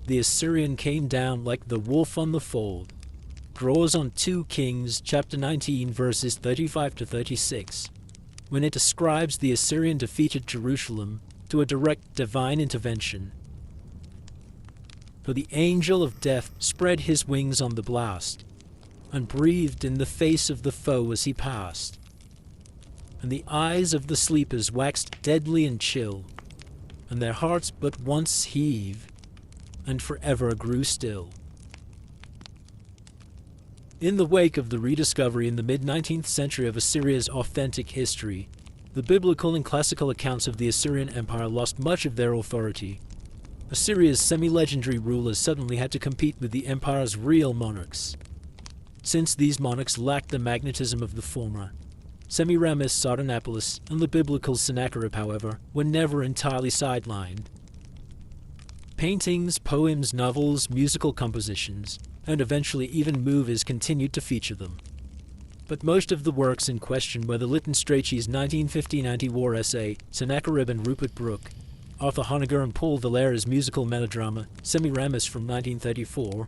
"The Assyrian came down like the wolf on the fold," draws on 2 Kings chapter 19 verses 35 to 36, when it ascribes the Assyrian defeated Jerusalem to a direct divine intervention. For the angel of death spread his wings on the blast, and breathed in the face of the foe as he passed. And the eyes of the sleepers waxed deadly and chill, and their hearts but once heaved, and forever grew still. In the wake of the rediscovery in the mid-19th century of Assyria's authentic history, the biblical and classical accounts of the Assyrian Empire lost much of their authority. Assyria's semi-legendary rulers suddenly had to compete with the empire's real monarchs. Since these monarchs lacked the magnetism of the former, Semiramis, Sardanapalus, and the biblical Sennacherib, however, were never entirely sidelined. Paintings, poems, novels, musical compositions, and eventually even movies continued to feature them. But most of the works in question were the Lytton Strachey's 1915 anti-war essay, Sennacherib and Rupert Brooke, Arthur Honegger and Paul Valera's musical melodrama, Semiramis from 1934,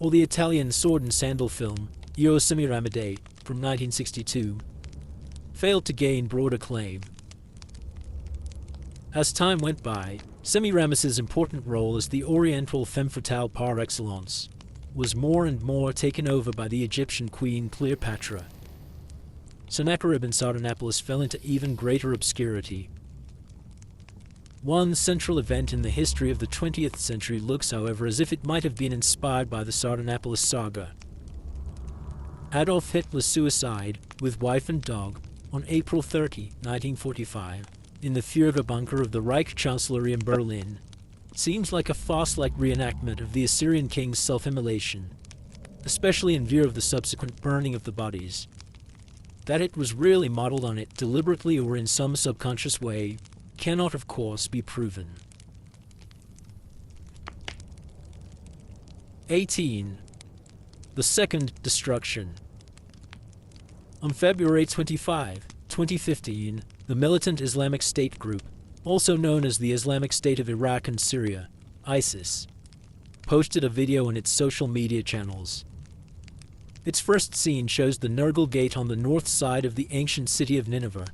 or the Italian sword and sandal film, Io Semiramide from 1962, failed to gain broad acclaim. As time went by, Semiramis's important role as the Oriental femme fatale par excellence was more and more taken over by the Egyptian queen Cleopatra. Sennacherib and Sardanapalus fell into even greater obscurity. One central event in the history of the 20th century looks, however, as if it might have been inspired by the Sardanapalus saga. Adolf Hitler's suicide, with wife and dog, on April 30, 1945, in the Führerbunker of the Reich Chancellery in Berlin, seems like a farce-like reenactment of the Assyrian king's self-immolation, especially in view of the subsequent burning of the bodies. That it was really modeled on it deliberately or in some subconscious way cannot, of course, be proven. 18. The Second Destruction. On February 25, 2015, the militant Islamic State group, also known as the Islamic State of Iraq and Syria, ISIS, posted a video on its social media channels. Its first scene shows the Nergal Gate on the north side of the ancient city of Nineveh.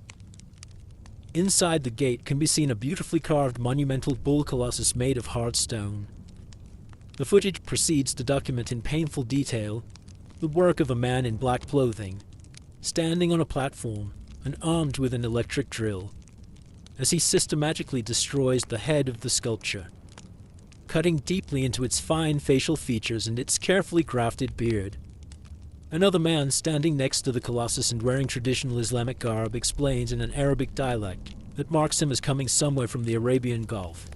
Inside the gate can be seen a beautifully carved monumental bull colossus made of hard stone. The footage proceeds to document in painful detail the work of a man in black clothing, standing on a platform and armed with an electric drill, as he systematically destroys the head of the sculpture, cutting deeply into its fine facial features and its carefully grafted beard. Another man standing next to the colossus and wearing traditional Islamic garb explains in an Arabic dialect that marks him as coming somewhere from the Arabian Gulf.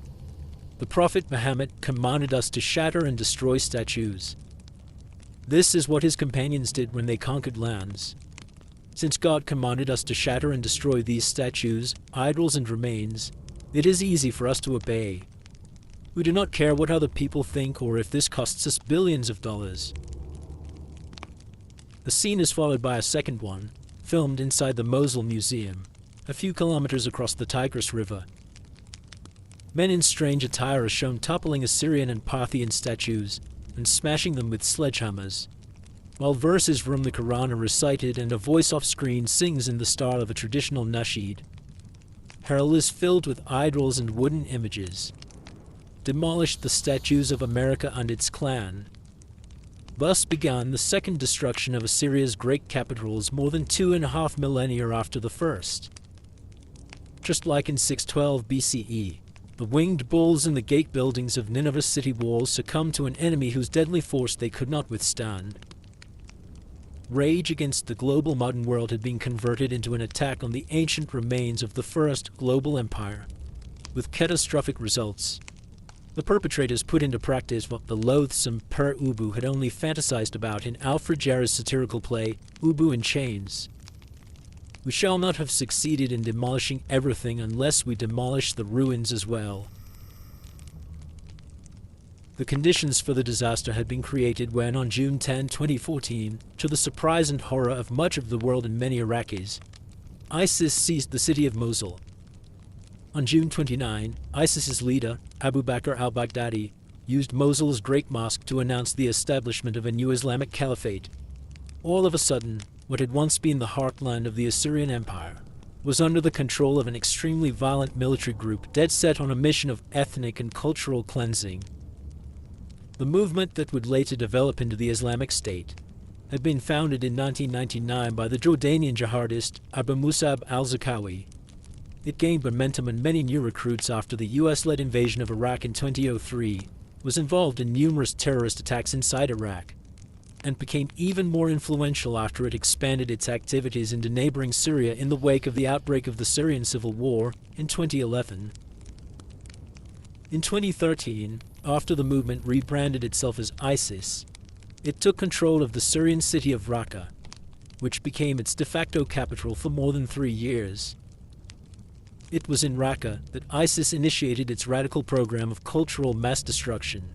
The Prophet Muhammad commanded us to shatter and destroy statues. This is what his companions did when they conquered lands. Since God commanded us to shatter and destroy these statues, idols, and remains, it is easy for us to obey. We do not care what other people think or if this costs us billions of dollars. The scene is followed by a second one, filmed inside the Mosul Museum, a few kilometers across the Tigris River. Men in strange attire are shown toppling Assyrian and Parthian statues and smashing them with sledgehammers, while verses from the Quran are recited and a voice off-screen sings in the style of a traditional nasheed. Hell is filled with idols and wooden images. Demolished the statues of America and its clan. Thus began the second destruction of Assyria's great capitals more than 2.5 millennia after the first. Just like in 612 BCE, the winged bulls in the gate buildings of Nineveh's city walls succumbed to an enemy whose deadly force they could not withstand. Rage against the global modern world had been converted into an attack on the ancient remains of the first global empire, with catastrophic results. The perpetrators put into practice what the loathsome Per Ubu had only fantasized about in Alfred Jarre's satirical play, Ubu in Chains. We shall not have succeeded in demolishing everything unless we demolish the ruins as well. The conditions for the disaster had been created when, on June 10, 2014, to the surprise and horror of much of the world and many Iraqis, ISIS seized the city of Mosul. On June 29, ISIS's leader, Abu Bakr al-Baghdadi, used Mosul's Great Mosque to announce the establishment of a new Islamic caliphate. All of a sudden, what had once been the heartland of the Assyrian Empire was under the control of an extremely violent military group dead set on a mission of ethnic and cultural cleansing. The movement that would later develop into the Islamic State had been founded in 1999 by the Jordanian jihadist Abu Musab al-Zarqawi. It gained momentum and many new recruits after the US-led invasion of Iraq in 2003, was involved in numerous terrorist attacks inside Iraq, and became even more influential after it expanded its activities into neighboring Syria in the wake of the outbreak of the Syrian civil war in 2011. In 2013, after the movement rebranded itself as ISIS, it took control of the Syrian city of Raqqa, which became its de facto capital for more than 3 years. It was in Raqqa that ISIS initiated its radical program of cultural mass destruction.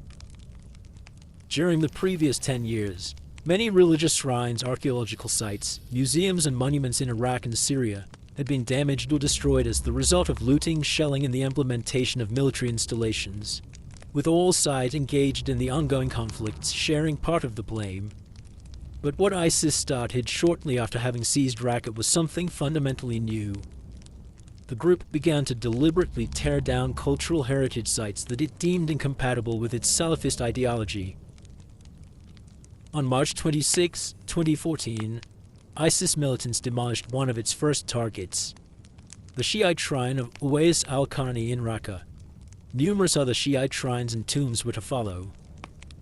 During the previous 10 years, many religious shrines, archaeological sites, museums, and monuments in Iraq and Syria had been damaged or destroyed as the result of looting, shelling, and the implementation of military installations, with all sides engaged in the ongoing conflicts sharing part of the blame. But what ISIS started shortly after having seized Raqqa was something fundamentally new. The group began to deliberately tear down cultural heritage sites that it deemed incompatible with its Salafist ideology. On March 26, 2014, ISIS militants demolished one of its first targets, the Shiite shrine of Uwais al-Qarni in Raqqa. Numerous other Shiite shrines and tombs were to follow.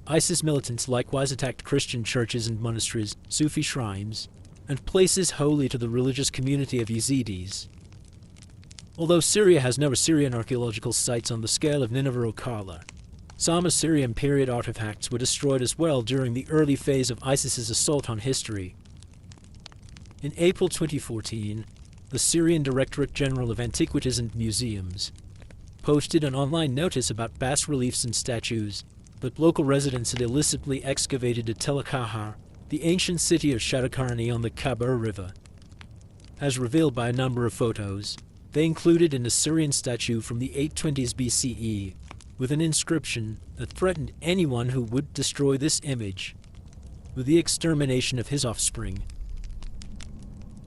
ISIS militants likewise attacked Christian churches and monasteries, Sufi shrines, and places holy to the religious community of Yazidis. Although Syria has no Assyrian archaeological sites on the scale of Nineveh or Karla, some Assyrian period artifacts were destroyed as well during the early phase of ISIS's assault on history. In April 2014, the Syrian Directorate General of Antiquities and Museums posted an online notice about bas-reliefs and statues that local residents had illicitly excavated at Tel Kahar, the ancient city of Shatakarni on the Khabur River. As revealed by a number of photos, they included an Assyrian statue from the 820s BCE with an inscription that threatened anyone who would destroy this image with the extermination of his offspring.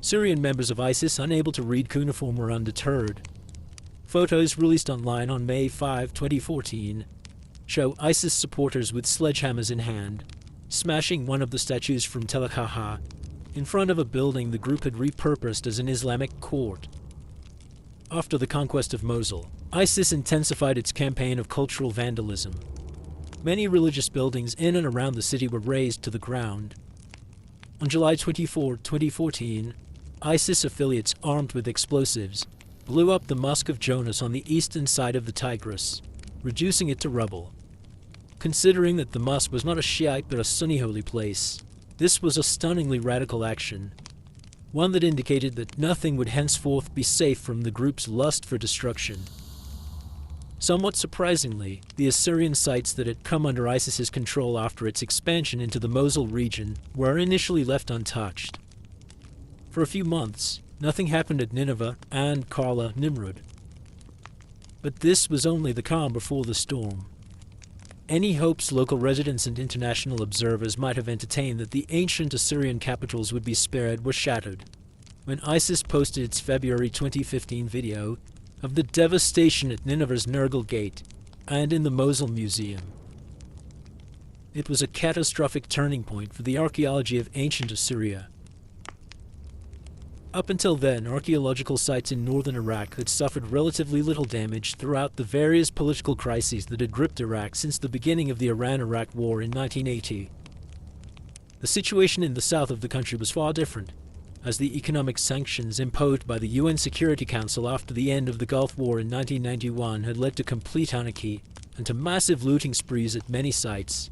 Syrian members of ISIS unable to read cuneiform were undeterred. Photos released online on May 5, 2014 show ISIS supporters with sledgehammers in hand, smashing one of the statues from Tel Kahar in front of a building the group had repurposed as an Islamic court. After the conquest of Mosul, ISIS intensified its campaign of cultural vandalism. Many religious buildings in and around the city were razed to the ground. On July 24, 2014, ISIS affiliates armed with explosives blew up the Mosque of Jonas on the eastern side of the Tigris, reducing it to rubble. Considering that the mosque was not a Shiite but a Sunni holy place, this was a stunningly radical action, one that indicated that nothing would henceforth be safe from the group's lust for destruction. Somewhat surprisingly, the Assyrian sites that had come under ISIS's control after its expansion into the Mosul region were initially left untouched. For a few months, nothing happened at Nineveh and Karla Nimrud. But this was only the calm before the storm. Any hopes local residents and international observers might have entertained that the ancient Assyrian capitals would be spared were shattered when ISIS posted its February 2015 video of the devastation at Nineveh's Nergal Gate and in the Mosul Museum. It was a catastrophic turning point for the archaeology of ancient Assyria. Up until then, archaeological sites in northern Iraq had suffered relatively little damage throughout the various political crises that had gripped Iraq since the beginning of the Iran-Iraq War in 1980. The situation in the south of the country was far different, as the economic sanctions imposed by the UN Security Council after the end of the Gulf War in 1991 had led to complete anarchy and to massive looting sprees at many sites.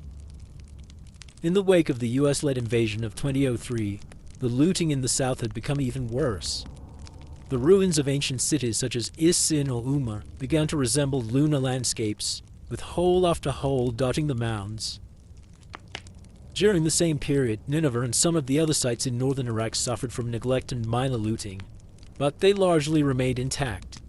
In the wake of the US-led invasion of 2003, the looting in the south had become even worse. The ruins of ancient cities such as Isin or Umar began to resemble lunar landscapes, with hole after hole dotting the mounds. During the same period, Nineveh and some of the other sites in northern Iraq suffered from neglect and minor looting, but they largely remained intact.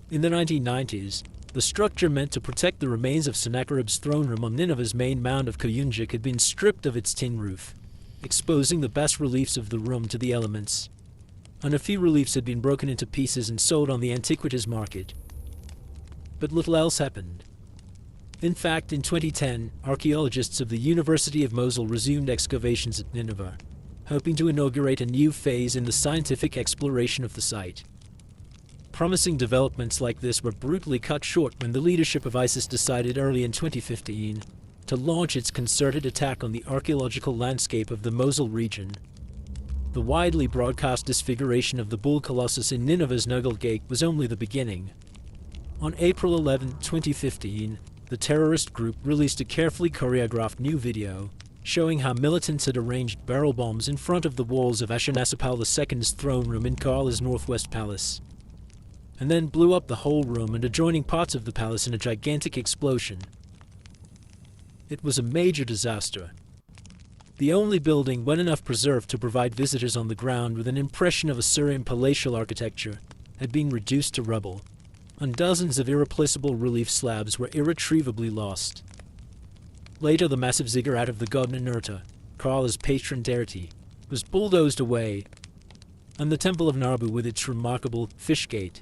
In the 1990s, the structure meant to protect the remains of Sennacherib's throne room on Nineveh's main mound of Koyunjik had been stripped of its tin roof, exposing the bas-reliefs of the room to the elements, and a few reliefs had been broken into pieces and sold on the antiquities market. But little else happened. In fact, in 2010, archaeologists of the University of Mosul resumed excavations at Nineveh, hoping to inaugurate a new phase in the scientific exploration of the site. Promising developments like this were brutally cut short when the leadership of ISIS decided early in 2015 to launch its concerted attack on the archaeological landscape of the Mosul region. The widely broadcast disfiguration of the bull colossus in Nineveh's Nergal Gate was only the beginning. On April 11, 2015, the terrorist group released a carefully choreographed new video showing how militants had arranged barrel bombs in front of the walls of Ashurnasirpal II's throne room in Karla's northwest palace, and then blew up the whole room and adjoining parts of the palace in a gigantic explosion. It was a major disaster. The only building well enough preserved to provide visitors on the ground with an impression of Assyrian palatial architecture had been reduced to rubble, and dozens of irreplaceable relief slabs were irretrievably lost. Later, the massive ziggurat of the god Ninurta, Karla's patron deity, was bulldozed away, and the temple of Narbu with its remarkable fish gate,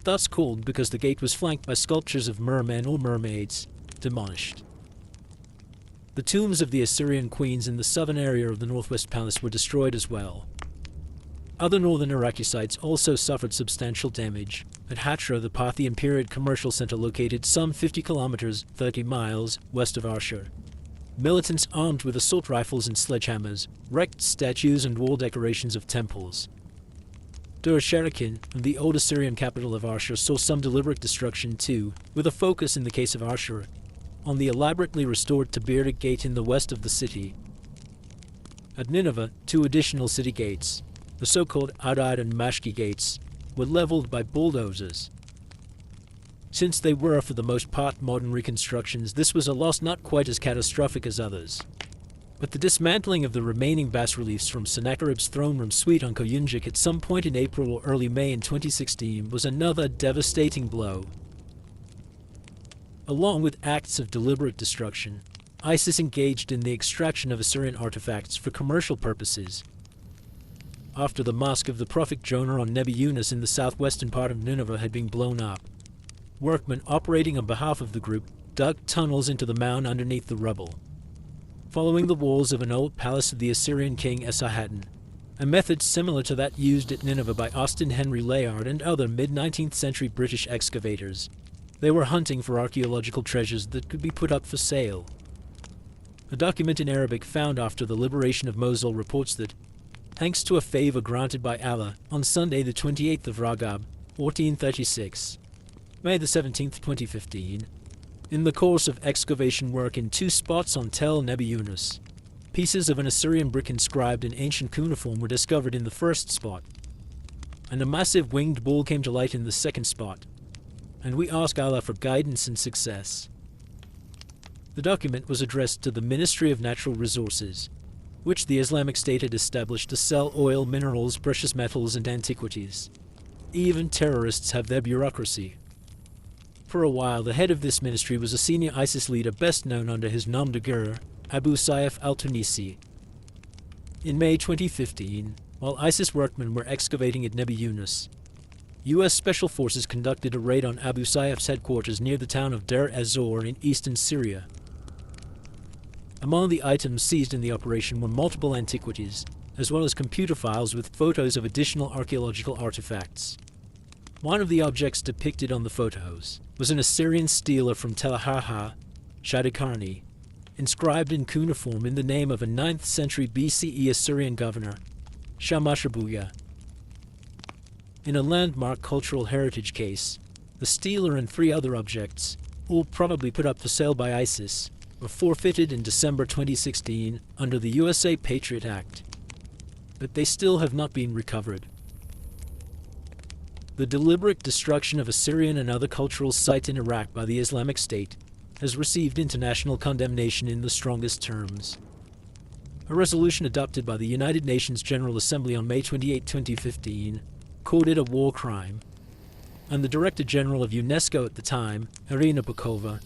thus called because the gate was flanked by sculptures of mermen or mermaids, demolished. The tombs of the Assyrian queens in the southern area of the Northwest Palace were destroyed as well. Other northern Iraqi sites also suffered substantial damage. At Hatra, the Parthian period commercial center located some 50 kilometers, 30 miles, west of Ashur. Militants armed with assault rifles and sledgehammers wrecked statues and wall decorations of temples. Dur-Sharakin, the old Assyrian capital of Ashur, saw some deliberate destruction too, with a focus in the case of Ashur on the elaborately restored Tiberia Gate in the west of the city. At Nineveh, two additional city gates, the so-called Adad and Mashki gates, were leveled by bulldozers. Since they were, for the most part, modern reconstructions, this was a loss not quite as catastrophic as others. But the dismantling of the remaining bas-reliefs from Sennacherib's throne room suite on Koyunjik at some point in April or early May in 2016 was another devastating blow. Along with acts of deliberate destruction, ISIS engaged in the extraction of Assyrian artifacts for commercial purposes. After the mosque of the prophet Jonah on Nebi Yunus in the southwestern part of Nineveh had been blown up, workmen operating on behalf of the group dug tunnels into the mound underneath the rubble, following the walls of an old palace of the Assyrian king Esarhaddon, a method similar to that used at Nineveh by Austin Henry Layard and other mid-19th century British excavators. They were hunting for archaeological treasures that could be put up for sale. A document in Arabic found after the liberation of Mosul reports that, thanks to a favor granted by Allah on Sunday the 28th of Ragab, 1436, May the 17th, 2015, in the course of excavation work in two spots on Tel Nebi Yunus, pieces of an Assyrian brick inscribed in ancient cuneiform were discovered in the first spot, and a massive winged bull came to light in the second spot, and we ask Allah for guidance and success. The document was addressed to the Ministry of Natural Resources, which the Islamic State had established to sell oil, minerals, precious metals, and antiquities. Even terrorists have their bureaucracy. For a while, the head of this ministry was a senior ISIS leader best known under his nom de guerre, Abu Sayyaf al-Tunisi. In May 2015, while ISIS workmen were excavating at Nebi Yunus, U.S. Special Forces conducted a raid on Abu Sayyaf's headquarters near the town of Deir ez-Zor in eastern Syria. Among the items seized in the operation were multiple antiquities, as well as computer files with photos of additional archaeological artifacts. One of the objects depicted on the photos was an Assyrian stela from Telahaha, Shadikarni, inscribed in cuneiform in the name of a 9th century BCE Assyrian governor, Shamash-Abuya. In a landmark cultural heritage case, the stela and 3 other objects, all probably put up for sale by ISIS, were forfeited in December 2016 under the USA Patriot Act, but they still have not been recovered. The deliberate destruction of Assyrian and other cultural sites in Iraq by the Islamic State has received international condemnation in the strongest terms. A resolution adopted by the United Nations General Assembly on May 28, 2015, called it a war crime, and the Director General of UNESCO at the time, Irina Bokova,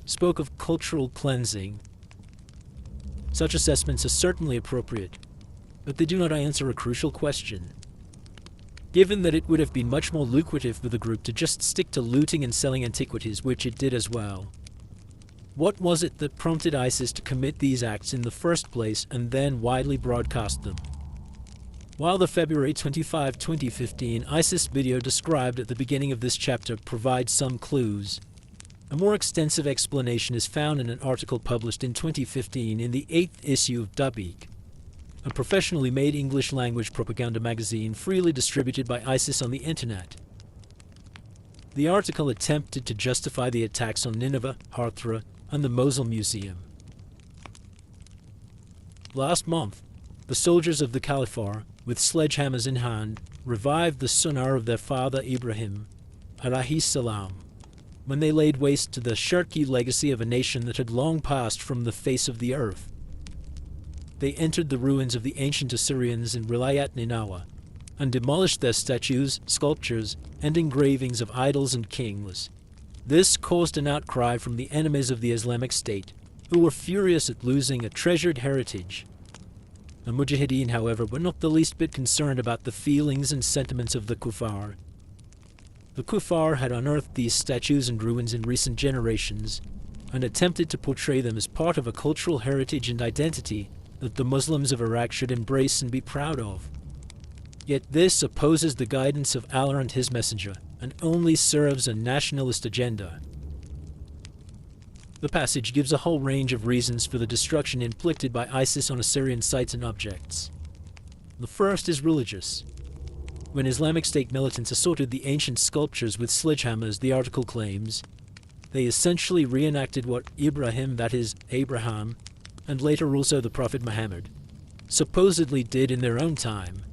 spoke of cultural cleansing. Such assessments are certainly appropriate, but they do not answer a crucial question. Given that it would have been much more lucrative for the group to just stick to looting and selling antiquities, which it did as well, what was it that prompted ISIS to commit these acts in the first place and then widely broadcast them? While the February 25, 2015 ISIS video described at the beginning of this chapter provides some clues, a more extensive explanation is found in an article published in 2015 in the 8th issue of Dabiq, a professionally made English-language propaganda magazine freely distributed by ISIS on the Internet. The article attempted to justify the attacks on Nineveh, Harthra, and the Mosul Museum. Last month, the soldiers of the Caliphate, with sledgehammers in hand, revived the sunnah of their father Ibrahim, alayhi salam, when they laid waste to the Shirki legacy of a nation that had long passed from the face of the earth. They entered the ruins of the ancient Assyrians in Rilayat Ninawa and demolished their statues, sculptures, and engravings of idols and kings. This caused an outcry from the enemies of the Islamic State, who were furious at losing a treasured heritage. The Mujahideen, however, were not the least bit concerned about the feelings and sentiments of the Kuffar. The Kuffar had unearthed these statues and ruins in recent generations and attempted to portray them as part of a cultural heritage and identity that the Muslims of Iraq should embrace and be proud of. Yet this opposes the guidance of Allah and His Messenger and only serves a nationalist agenda. The passage gives a whole range of reasons for the destruction inflicted by ISIS on Assyrian sites and objects. The first is religious. When Islamic State militants assaulted the ancient sculptures with sledgehammers, the article claims, they essentially reenacted what Ibrahim, that is, Abraham, and later also the Prophet Muhammad, supposedly did in their own time,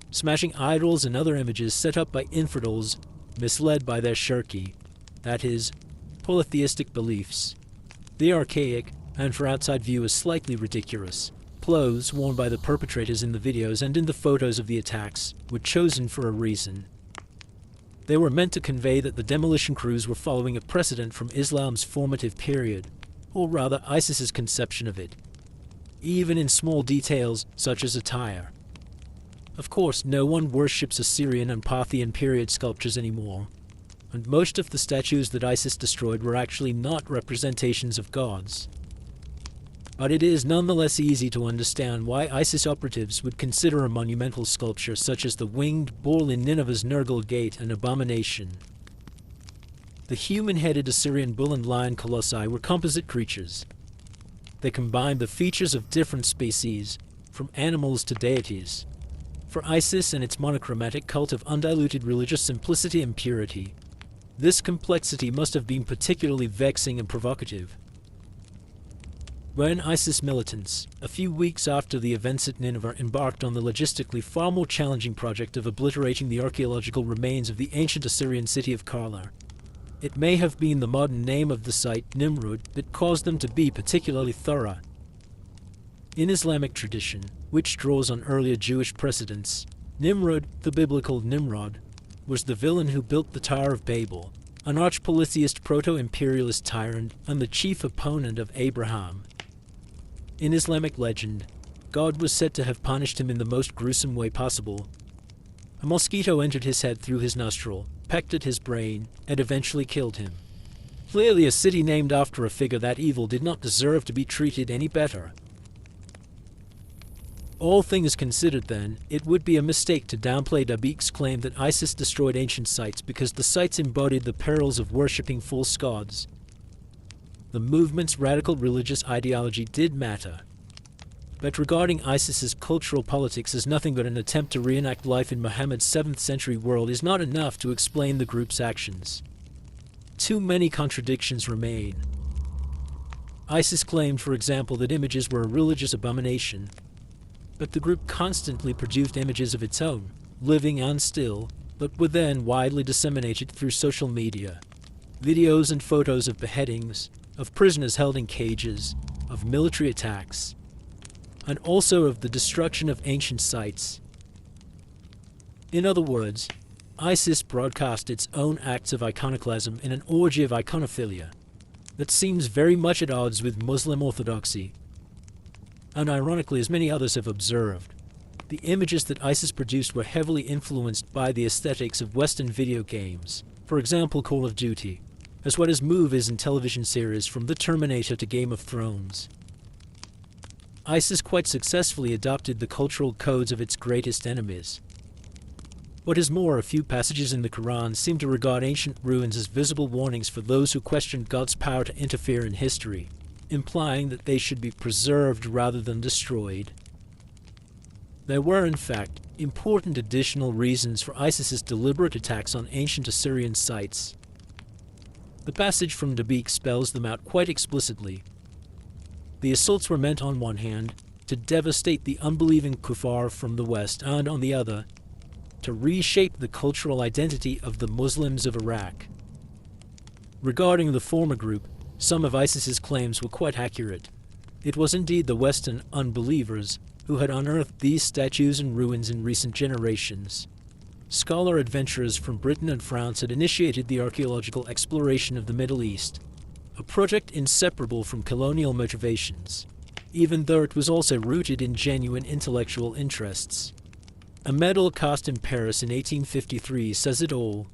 smashing idols and other images set up by infidels misled by their shirki, that is, polytheistic beliefs. The archaic, and for outside view is slightly ridiculous, clothes worn by the perpetrators in the videos and in the photos of the attacks were chosen for a reason. They were meant to convey that the demolition crews were following a precedent from Islam's formative period, or rather ISIS's conception of it, even in small details such as attire. Of course, no one worships Assyrian and Parthian period sculptures anymore, and most of the statues that ISIS destroyed were actually not representations of gods. But it is nonetheless easy to understand why ISIS operatives would consider a monumental sculpture such as the winged bull in Nineveh's Nergal Gate an abomination. The human-headed Assyrian bull and lion colossi were composite creatures. They combine the features of different species, from animals to deities. For Isis and its monochromatic cult of undiluted religious simplicity and purity, this complexity must have been particularly vexing and provocative. When ISIS militants, a few weeks after the events at Nineveh, embarked on the logistically far more challenging project of obliterating the archaeological remains of the ancient Assyrian city of Karla, it may have been the modern name of the site, Nimrud, that caused them to be particularly thorough. In Islamic tradition, which draws on earlier Jewish precedents, Nimrud, the biblical Nimrod, was the villain who built the Tower of Babel, an arch-polytheist proto-imperialist tyrant and the chief opponent of Abraham. In Islamic legend, God was said to have punished him in the most gruesome way possible. A mosquito entered his head through his nostril, pecked at his brain, and eventually killed him. Clearly, a city named after a figure that evil did not deserve to be treated any better. All things considered, then, it would be a mistake to downplay Dabiq's claim that ISIS destroyed ancient sites because the sites embodied the perils of worshipping false gods. The movement's radical religious ideology did matter. But regarding ISIS's cultural politics as nothing but an attempt to reenact life in Muhammad's 7th century world is not enough to explain the group's actions. Too many contradictions remain. ISIS claimed, for example, that images were a religious abomination, but the group constantly produced images of its own, living and still, but were then widely disseminated through social media. Videos and photos of beheadings, of prisoners held in cages, of military attacks, and also of the destruction of ancient sites. In other words, ISIS broadcast its own acts of iconoclasm in an orgy of iconophilia that seems very much at odds with Muslim orthodoxy. And ironically, as many others have observed, the images that ISIS produced were heavily influenced by the aesthetics of Western video games, for example Call of Duty, as well as movies and television series from The Terminator to Game of Thrones. ISIS quite successfully adopted the cultural codes of its greatest enemies. What is more, a few passages in the Quran seem to regard ancient ruins as visible warnings for those who question God's power to interfere in history, implying that they should be preserved rather than destroyed. There were, in fact, important additional reasons for ISIS's deliberate attacks on ancient Assyrian sites. The passage from Dabiq spells them out quite explicitly. The assaults were meant, on one hand, to devastate the unbelieving kuffar from the west, and, on the other, to reshape the cultural identity of the Muslims of Iraq. Regarding the former group, some of ISIS's claims were quite accurate. It was indeed the Western unbelievers who had unearthed these statues and ruins in recent generations. Scholar adventurers from Britain and France had initiated the archaeological exploration of the Middle East, a project inseparable from colonial motivations, even though it was also rooted in genuine intellectual interests. A medal cast in Paris in 1853 says it all.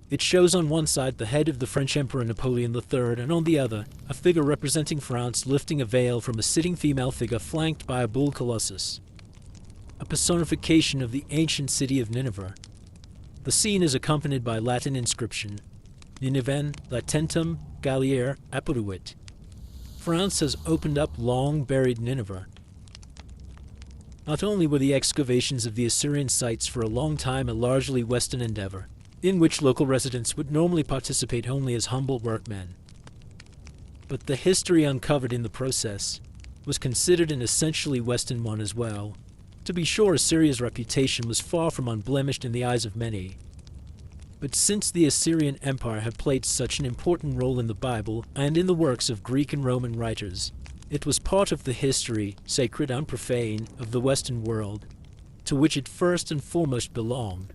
It shows on one side the head of the French Emperor Napoleon III, and on the other, a figure representing France lifting a veil from a sitting female figure flanked by a bull colossus, a personification of the ancient city of Nineveh. The scene is accompanied by Latin inscription, Ninevem latentem Gallier apparuit. France has opened up long-buried Nineveh. Not only were the excavations of the Assyrian sites for a long time a largely Western endeavor, in which local residents would normally participate only as humble workmen, but the history uncovered in the process was considered an essentially Western one as well. To be sure, Assyria's reputation was far from unblemished in the eyes of many. But since the Assyrian Empire had played such an important role in the Bible and in the works of Greek and Roman writers, it was part of the history, sacred and profane, of the Western world, to which it first and foremost belonged.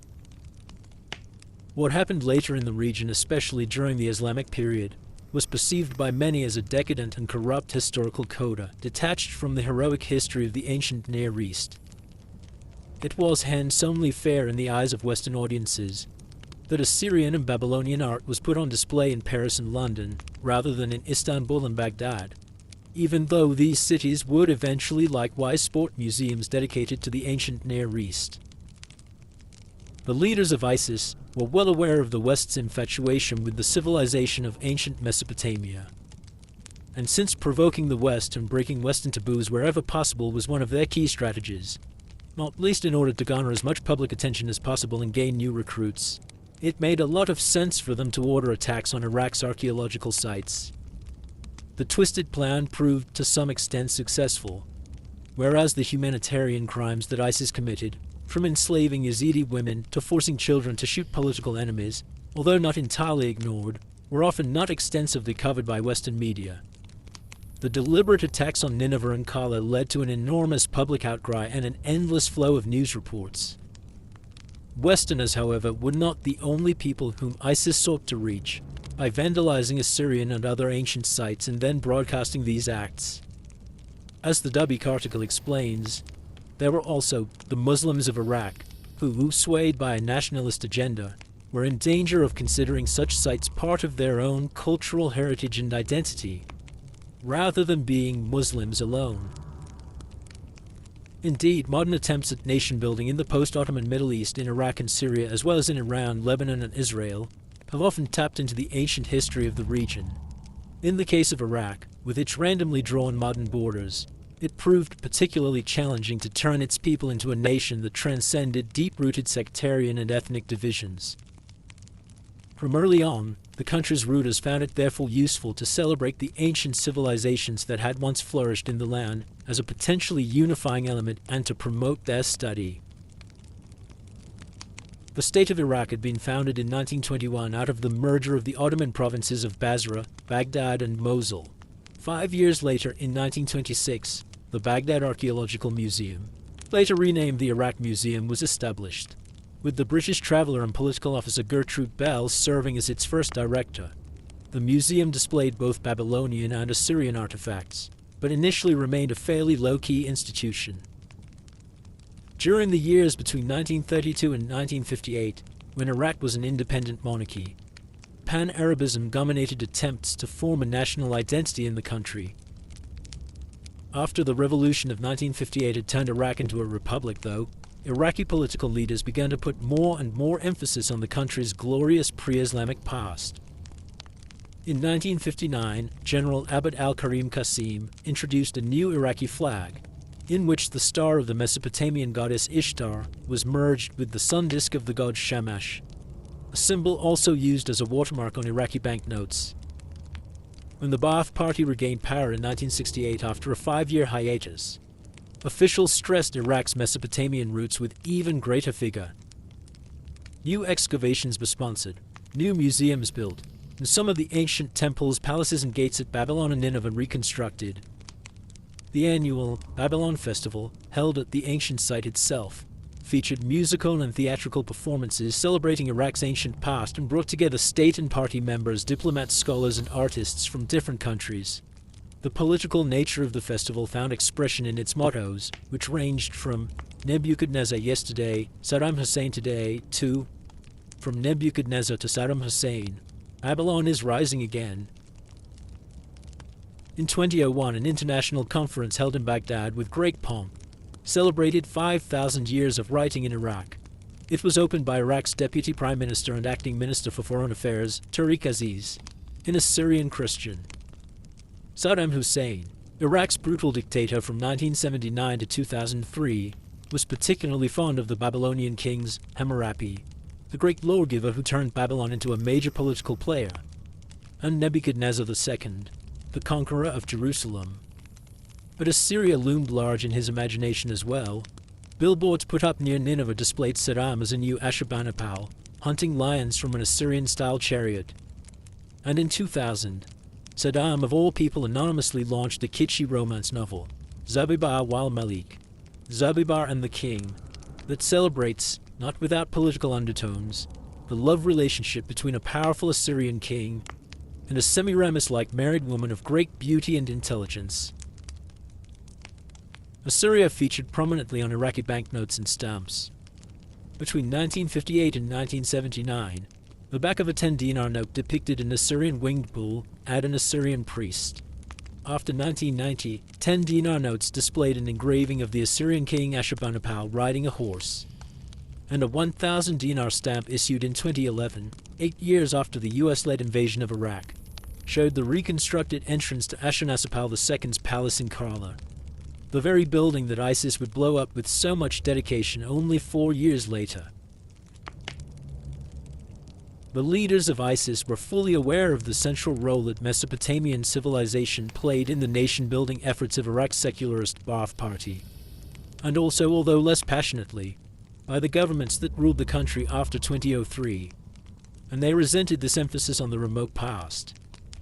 What happened later in the region, especially during the Islamic period, was perceived by many as a decadent and corrupt historical coda, detached from the heroic history of the ancient Near East. It was hence only fair in the eyes of Western audiences that Assyrian and Babylonian art was put on display in Paris and London, rather than in Istanbul and Baghdad, even though these cities would eventually likewise sport museums dedicated to the ancient Near East. The leaders of ISIS were well aware of the West's infatuation with the civilization of ancient Mesopotamia, and since provoking the West and breaking Western taboos wherever possible was one of their key strategies, not least in order to garner as much public attention as possible and gain new recruits, it made a lot of sense for them to order attacks on Iraq's archaeological sites. The twisted plan proved to some extent successful, whereas the humanitarian crimes that ISIS committed, from enslaving Yazidi women to forcing children to shoot political enemies, although not entirely ignored, were often not extensively covered by Western media. The deliberate attacks on Nineveh and Kala led to an enormous public outcry and an endless flow of news reports. Westerners, however, were not the only people whom ISIS sought to reach by vandalizing Assyrian and other ancient sites and then broadcasting these acts. As the Dubik article explains, there were also the Muslims of Iraq, who, swayed by a nationalist agenda, were in danger of considering such sites part of their own cultural heritage and identity, rather than being Muslims alone. Indeed, modern attempts at nation-building in the post-Ottoman Middle East, in Iraq and Syria, as well as in Iran, Lebanon, and Israel, have often tapped into the ancient history of the region. In the case of Iraq, with its randomly drawn modern borders, it proved particularly challenging to turn its people into a nation that transcended deep-rooted sectarian and ethnic divisions. From early on, the country's rulers found it therefore useful to celebrate the ancient civilizations that had once flourished in the land as a potentially unifying element and to promote their study. The state of Iraq had been founded in 1921 out of the merger of the Ottoman provinces of Basra, Baghdad, and Mosul. 5 years later, in 1926, the Baghdad Archaeological Museum, later renamed the Iraq Museum, was established, with the British traveller and political officer Gertrude Bell serving as its first director. The museum displayed both Babylonian and Assyrian artifacts, but initially remained a fairly low-key institution. During the years between 1932 and 1958, when Iraq was an independent monarchy, Pan-Arabism dominated attempts to form a national identity in the country. After the revolution of 1958 had turned Iraq into a republic, though, Iraqi political leaders began to put more and more emphasis on the country's glorious pre-Islamic past. In 1959, General Abd al-Karim Qasim introduced a new Iraqi flag, in which the star of the Mesopotamian goddess Ishtar was merged with the sun disk of the god Shamash, a symbol also used as a watermark on Iraqi banknotes. When the Ba'ath Party regained power in 1968 after a 5-year hiatus, officials stressed Iraq's Mesopotamian roots with even greater vigor. New excavations were sponsored, new museums built, and some of the ancient temples, palaces, and gates at Babylon and Nineveh reconstructed. The annual Babylon Festival, held at the ancient site itself, featured musical and theatrical performances celebrating Iraq's ancient past and brought together state and party members, diplomats, scholars, and artists from different countries. The political nature of the festival found expression in its mottos, which ranged from Nebuchadnezzar yesterday, Saddam Hussein today, to from Nebuchadnezzar to Saddam Hussein, Babylon is rising again. In 2001, an international conference held in Baghdad with great pomp celebrated 5,000 years of writing in Iraq. It was opened by Iraq's Deputy Prime Minister and Acting Minister for Foreign Affairs, Tariq Aziz, an Assyrian Christian. Saddam Hussein, Iraq's brutal dictator from 1979 to 2003, was particularly fond of the Babylonian kings Hammurapi, the great lawgiver who turned Babylon into a major political player, and Nebuchadnezzar II, the conqueror of Jerusalem. But Assyria loomed large in his imagination as well. Billboards put up near Nineveh displayed Saddam as a new Ashurnasirpal, hunting lions from an Assyrian-style chariot. And in 2000, Saddam, of all people, anonymously launched the kitschy romance novel, Zabibar wal Malik, Zabibar and the King, that celebrates, not without political undertones, the love relationship between a powerful Assyrian king and a Semiramis-like married woman of great beauty and intelligence. Assyria featured prominently on Iraqi banknotes and stamps. Between 1958 and 1979, the back of a 10-dinar note depicted an Assyrian winged bull and an Assyrian priest. After 1990, 10-dinar notes displayed an engraving of the Assyrian king Ashurnasirpal riding a horse. And a 1,000-dinar stamp issued in 2011, 8 years after the US-led invasion of Iraq, showed the reconstructed entrance to Ashurnasirpal II's palace in Karla, the very building that ISIS would blow up with so much dedication only 4 years later. The leaders of ISIS were fully aware of the central role that Mesopotamian civilization played in the nation-building efforts of Iraq's secularist Ba'ath Party, and also, although less passionately, by the governments that ruled the country after 2003, and they resented this emphasis on the remote past.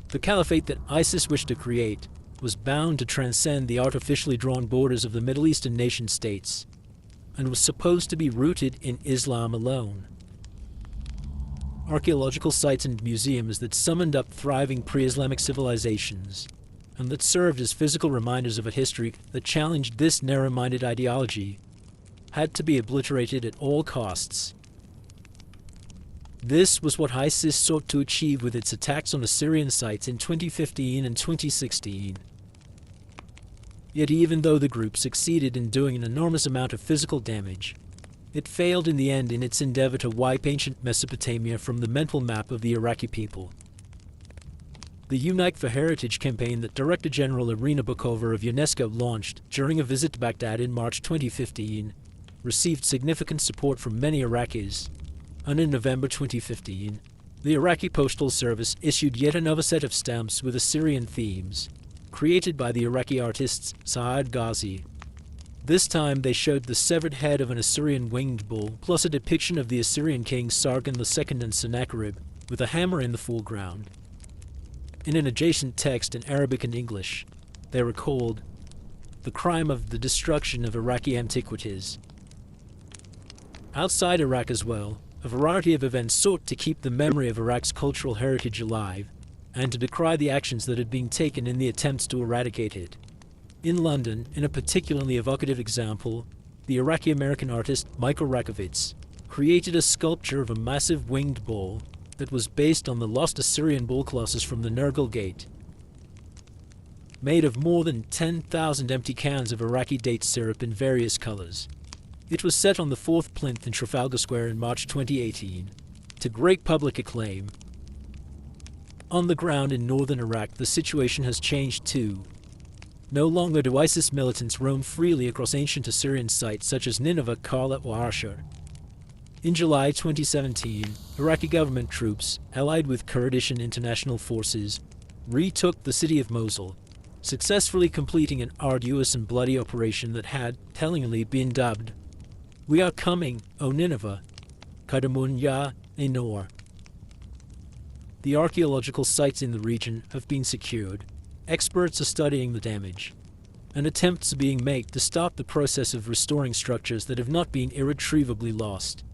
The caliphate that ISIS wished to create was bound to transcend the artificially drawn borders of the Middle Eastern nation-states, and was supposed to be rooted in Islam alone. Archaeological sites and museums that summoned up thriving pre-Islamic civilizations, and that served as physical reminders of a history that challenged this narrow-minded ideology, had to be obliterated at all costs. This was what ISIS sought to achieve with its attacks on Assyrian sites in 2015 and 2016. Yet even though the group succeeded in doing an enormous amount of physical damage, it failed in the end in its endeavor to wipe ancient Mesopotamia from the mental map of the Iraqi people. The Unite for Heritage campaign that Director General Irina Bokova of UNESCO launched during a visit to Baghdad in March 2015 received significant support from many Iraqis, and in November 2015, the Iraqi Postal Service issued yet another set of stamps with Assyrian themes, created by the Iraqi artists Saad Ghazi. This time they showed the severed head of an Assyrian winged bull, plus a depiction of the Assyrian kings Sargon II and Sennacherib, with a hammer in the foreground. In an adjacent text in Arabic and English, they were called "The Crime of the Destruction of Iraqi Antiquities." Outside Iraq as well, a variety of events sought to keep the memory of Iraq's cultural heritage alive, and to decry the actions that had been taken in the attempts to eradicate it. In London, in a particularly evocative example, the Iraqi-American artist Michael Rakovitz created a sculpture of a massive winged bull that was based on the lost Assyrian bull colossus from the Nergal Gate. Made of more than 10,000 empty cans of Iraqi date syrup in various colors, it was set on the 4th plinth in Trafalgar Square in March 2018, to great public acclaim. On the ground in northern Iraq, the situation has changed too. No longer do ISIS militants roam freely across ancient Assyrian sites such as Nineveh, Karla, or Ashur. In July 2017, Iraqi government troops, allied with Kurdish and international forces, retook the city of Mosul, successfully completing an arduous and bloody operation that had, tellingly, been dubbed, "We are coming, O Nineveh, Kadamun Ya Enor." The archaeological sites in the region have been secured. Experts are studying the damage, and attempts are being made to stop the process of restoring structures that have not been irretrievably lost.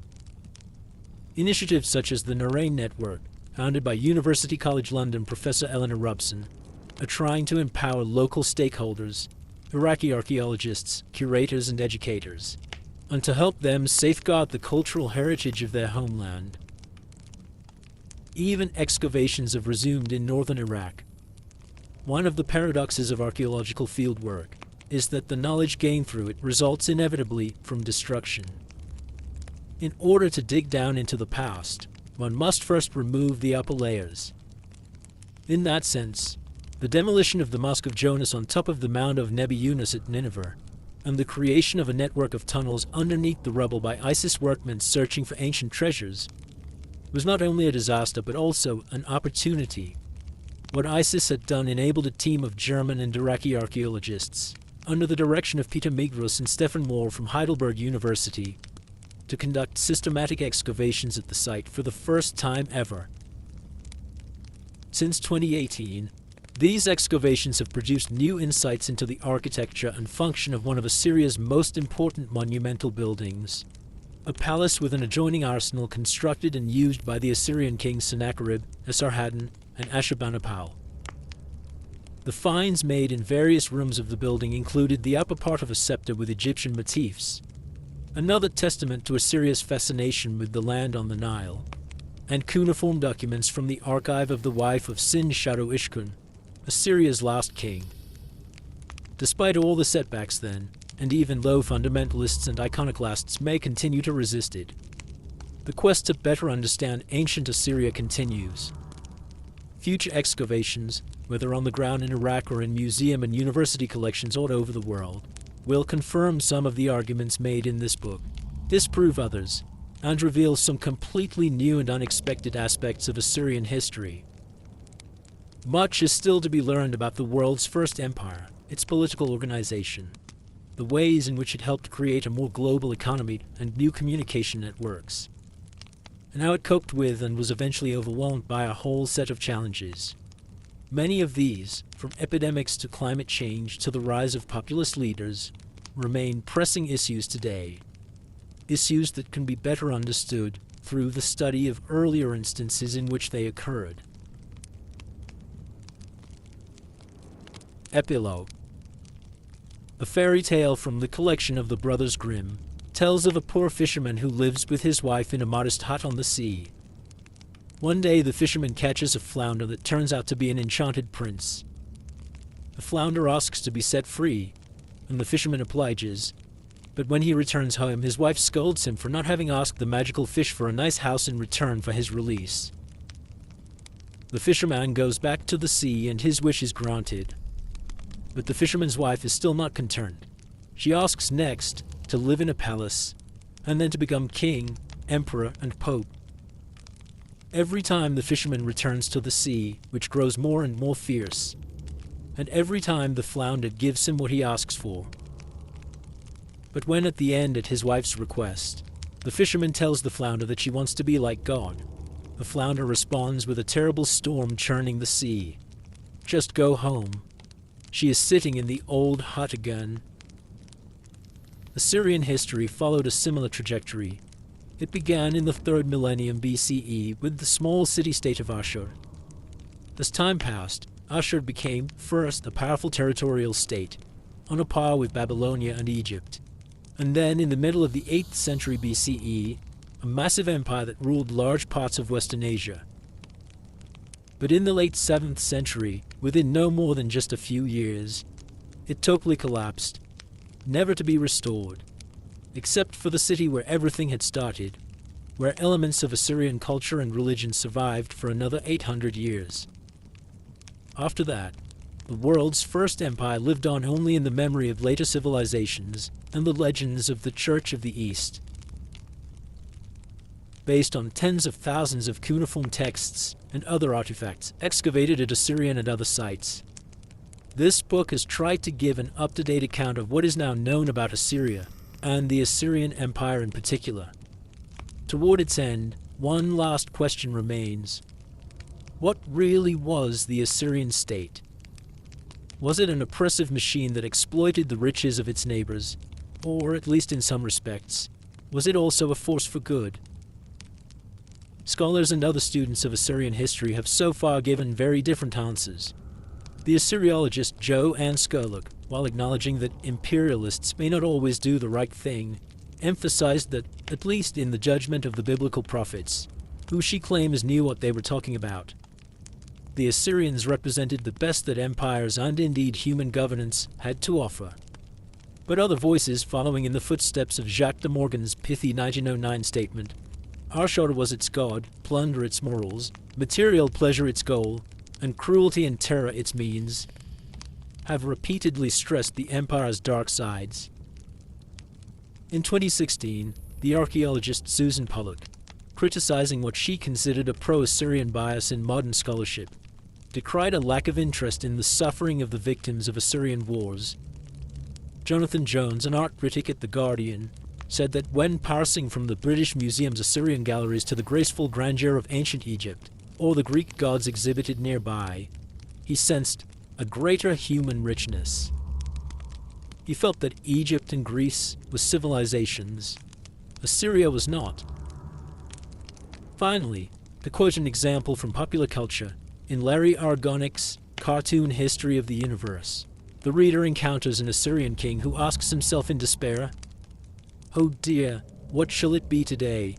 Initiatives such as the Narrated Network, founded by University College London Professor Eleanor Robson, are trying to empower local stakeholders, Iraqi archaeologists, curators, and educators, and to help them safeguard the cultural heritage of their homeland. Even excavations have resumed in northern Iraq. One of the paradoxes of archaeological fieldwork is that the knowledge gained through it results inevitably from destruction. In order to dig down into the past, one must first remove the upper layers. In that sense, the demolition of the Mosque of Jonas on top of the mound of Nebi Yunus at Nineveh, and the creation of a network of tunnels underneath the rubble by ISIS workmen searching for ancient treasures, was not only a disaster but also an opportunity. What ISIS had done enabled a team of German and Iraqi archaeologists, under the direction of Peter Migros and Stefan Mohr from Heidelberg University, to conduct systematic excavations at the site for the first time ever. Since 2018, these excavations have produced new insights into the architecture and function of one of Assyria's most important monumental buildings, a palace with an adjoining arsenal constructed and used by the Assyrian kings Sennacherib, Esarhaddon, and Ashurnasirpal. The finds made in various rooms of the building included the upper part of a scepter with Egyptian motifs, another testament to Assyria's fascination with the land on the Nile, and cuneiform documents from the archive of the wife of Sin-Sharu-Ishkun, Assyria's last king. Despite all the setbacks then, and even though fundamentalists and iconoclasts may continue to resist it, the quest to better understand ancient Assyria continues. Future excavations, whether on the ground in Iraq or in museum and university collections all over the world, will confirm some of the arguments made in this book, disprove others, and reveal some completely new and unexpected aspects of Assyrian history. Much is still to be learned about the world's first empire, its political organization, the ways in which it helped create a more global economy and new communication networks, and how it coped with and was eventually overwhelmed by a whole set of challenges. Many of these, from epidemics to climate change to the rise of populist leaders, remain pressing issues today, issues that can be better understood through the study of earlier instances in which they occurred. Epilogue. A fairy tale from the collection of the Brothers Grimm tells of a poor fisherman who lives with his wife in a modest hut on the sea. One day the fisherman catches a flounder that turns out to be an enchanted prince. The flounder asks to be set free, and the fisherman obliges, but when he returns home his wife scolds him for not having asked the magical fish for a nice house in return for his release. The fisherman goes back to the sea and his wish is granted. But the fisherman's wife is still not content. She asks next to live in a palace, and then to become king, emperor, and pope. Every time the fisherman returns to the sea, which grows more and more fierce, and every time the flounder gives him what he asks for. But when at the end, at his wife's request, the fisherman tells the flounder that she wants to be like God, the flounder responds with a terrible storm churning the sea. Just go home. She is sitting in the old hut again. Assyrian history followed a similar trajectory. It began in the 3rd millennium BCE with the small city-state of Ashur. As time passed, Ashur became, first, a powerful territorial state, on a par with Babylonia and Egypt, and then, in the middle of the 8th century BCE, a massive empire that ruled large parts of Western Asia. But in the late 7th century, within no more than just a few years, it totally collapsed, never to be restored, except for the city where everything had started, where elements of Assyrian culture and religion survived for another 800 years. After that, the world's first empire lived on only in the memory of later civilizations and the legends of the Church of the East. Based on tens of thousands of cuneiform texts and other artifacts excavated at Assyrian and other sites, this book has tried to give an up-to-date account of what is now known about Assyria, and the Assyrian Empire in particular. Toward its end, one last question remains. What really was the Assyrian state? Was it an oppressive machine that exploited the riches of its neighbors, or, at least in some respects, was it also a force for good? Scholars and other students of Assyrian history have so far given very different answers. The Assyriologist Joe Ann Skurlock, while acknowledging that imperialists may not always do the right thing, emphasized that, at least in the judgment of the biblical prophets, who she claims knew what they were talking about, the Assyrians represented the best that empires and indeed human governance had to offer. But other voices, following in the footsteps of Jacques de Morgan's pithy 1909 statement, Ashur was its god, plunder its morals, material pleasure its goal, and cruelty and terror its means, have repeatedly stressed the empire's dark sides. In 2016, the archaeologist Susan Pollock, criticizing what she considered a pro-Assyrian bias in modern scholarship, decried a lack of interest in the suffering of the victims of Assyrian wars. Jonathan Jones, an art critic at The Guardian, said that when parsing from the British Museum's Assyrian galleries to the graceful grandeur of ancient Egypt, or the Greek gods exhibited nearby, he sensed a greater human richness. He felt that Egypt and Greece were civilizations. Assyria was not. Finally, to quote an example from popular culture, in Larry Argonic's Cartoon History of the Universe, the reader encounters an Assyrian king who asks himself in despair, "Oh dear, what shall it be today?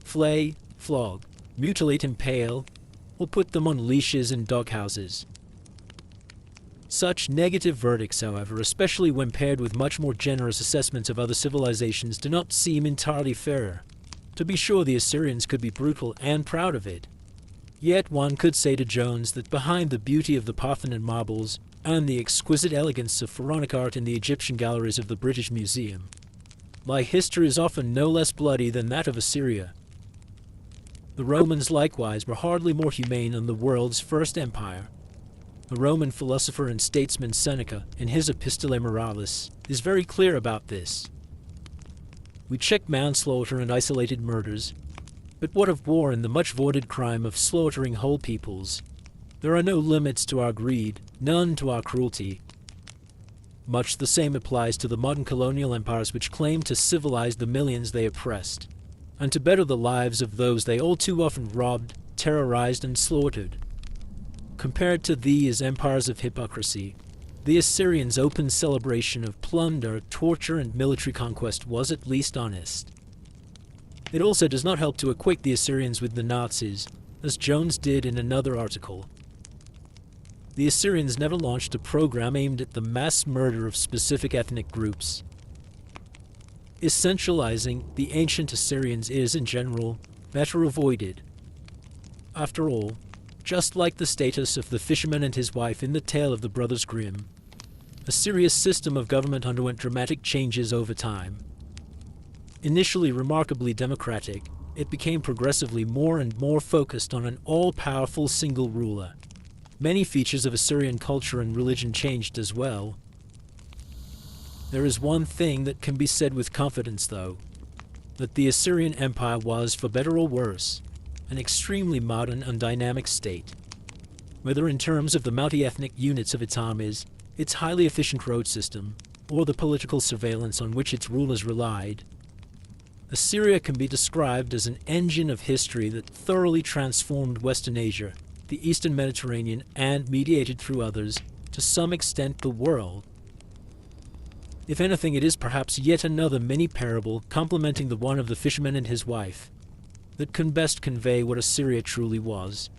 Flay, flog, mutilate, impale, or put them on leashes in doghouses?" Such negative verdicts, however, especially when paired with much more generous assessments of other civilizations, do not seem entirely fair. To be sure, the Assyrians could be brutal and proud of it. Yet one could say to Jones that behind the beauty of the Parthenon marbles and the exquisite elegance of pharaonic art in the Egyptian galleries of the British Museum, lie histories often no less bloody than that of Assyria. The Romans likewise were hardly more humane than the world's first empire. The Roman philosopher and statesman Seneca, in his Epistolae Moralis, is very clear about this. We check manslaughter and isolated murders, but what of war and the much vaunted crime of slaughtering whole peoples? There are no limits to our greed, none to our cruelty. Much the same applies to the modern colonial empires which claim to civilize the millions they oppressed, and to better the lives of those they all too often robbed, terrorized, and slaughtered. Compared to these empires of hypocrisy, the Assyrians' open celebration of plunder, torture, and military conquest was at least honest. It also does not help to equate the Assyrians with the Nazis, as Jones did in another article. The Assyrians never launched a program aimed at the mass murder of specific ethnic groups. Essentializing the ancient Assyrians is, in general, better avoided. After all, just like the status of the fisherman and his wife in the tale of the Brothers Grimm, Assyria's system of government underwent dramatic changes over time. Initially remarkably democratic, it became progressively more and more focused on an all-powerful single ruler. Many features of Assyrian culture and religion changed as well. There is one thing that can be said with confidence, though, that the Assyrian Empire was, for better or worse, an extremely modern and dynamic state. Whether in terms of the multi-ethnic units of its armies, its highly efficient road system, or the political surveillance on which its rulers relied, Assyria can be described as an engine of history that thoroughly transformed Western Asia, the Eastern Mediterranean, and, mediated through others, to some extent the world. If anything, it is perhaps yet another mini-parable complementing the one of the fisherman and his wife, that can best convey what Assyria truly was.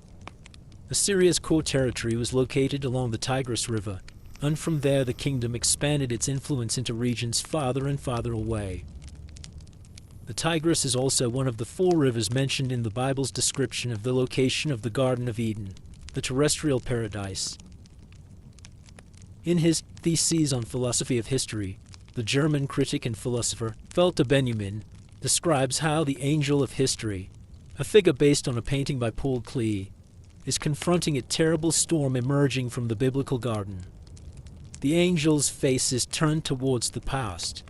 Assyria's core territory was located along the Tigris River, and from there the kingdom expanded its influence into regions farther and farther away. The Tigris is also one of the 4 rivers mentioned in the Bible's description of the location of the Garden of Eden, the terrestrial paradise. In his Theses on Philosophy of History, the German critic and philosopher Walter Benjamin describes how the angel of history, a figure based on a painting by Paul Klee, is confronting a terrible storm emerging from the biblical garden. The angel's face is turned towards the past,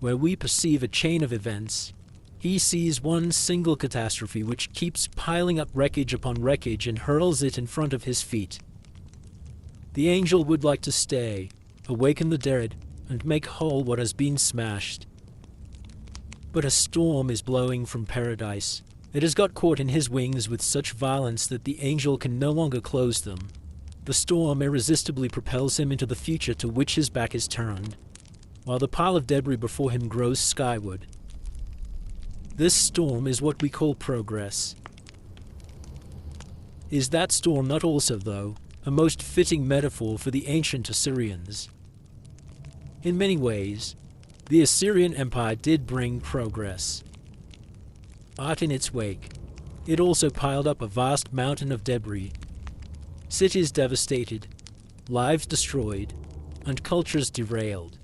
where we perceive a chain of events. He sees one single catastrophe which keeps piling up wreckage upon wreckage and hurls it in front of his feet. The angel would like to stay, awaken the dead, and make whole what has been smashed. But a storm is blowing from paradise. It has got caught in his wings with such violence that the angel can no longer close them. The storm irresistibly propels him into the future to which his back is turned, while the pile of debris before him grows skyward. This storm is what we call progress. Is that storm not also, though, a most fitting metaphor for the ancient Assyrians? In many ways, the Assyrian Empire did bring progress. But in its wake, it also piled up a vast mountain of debris. Cities devastated, lives destroyed, and cultures derailed.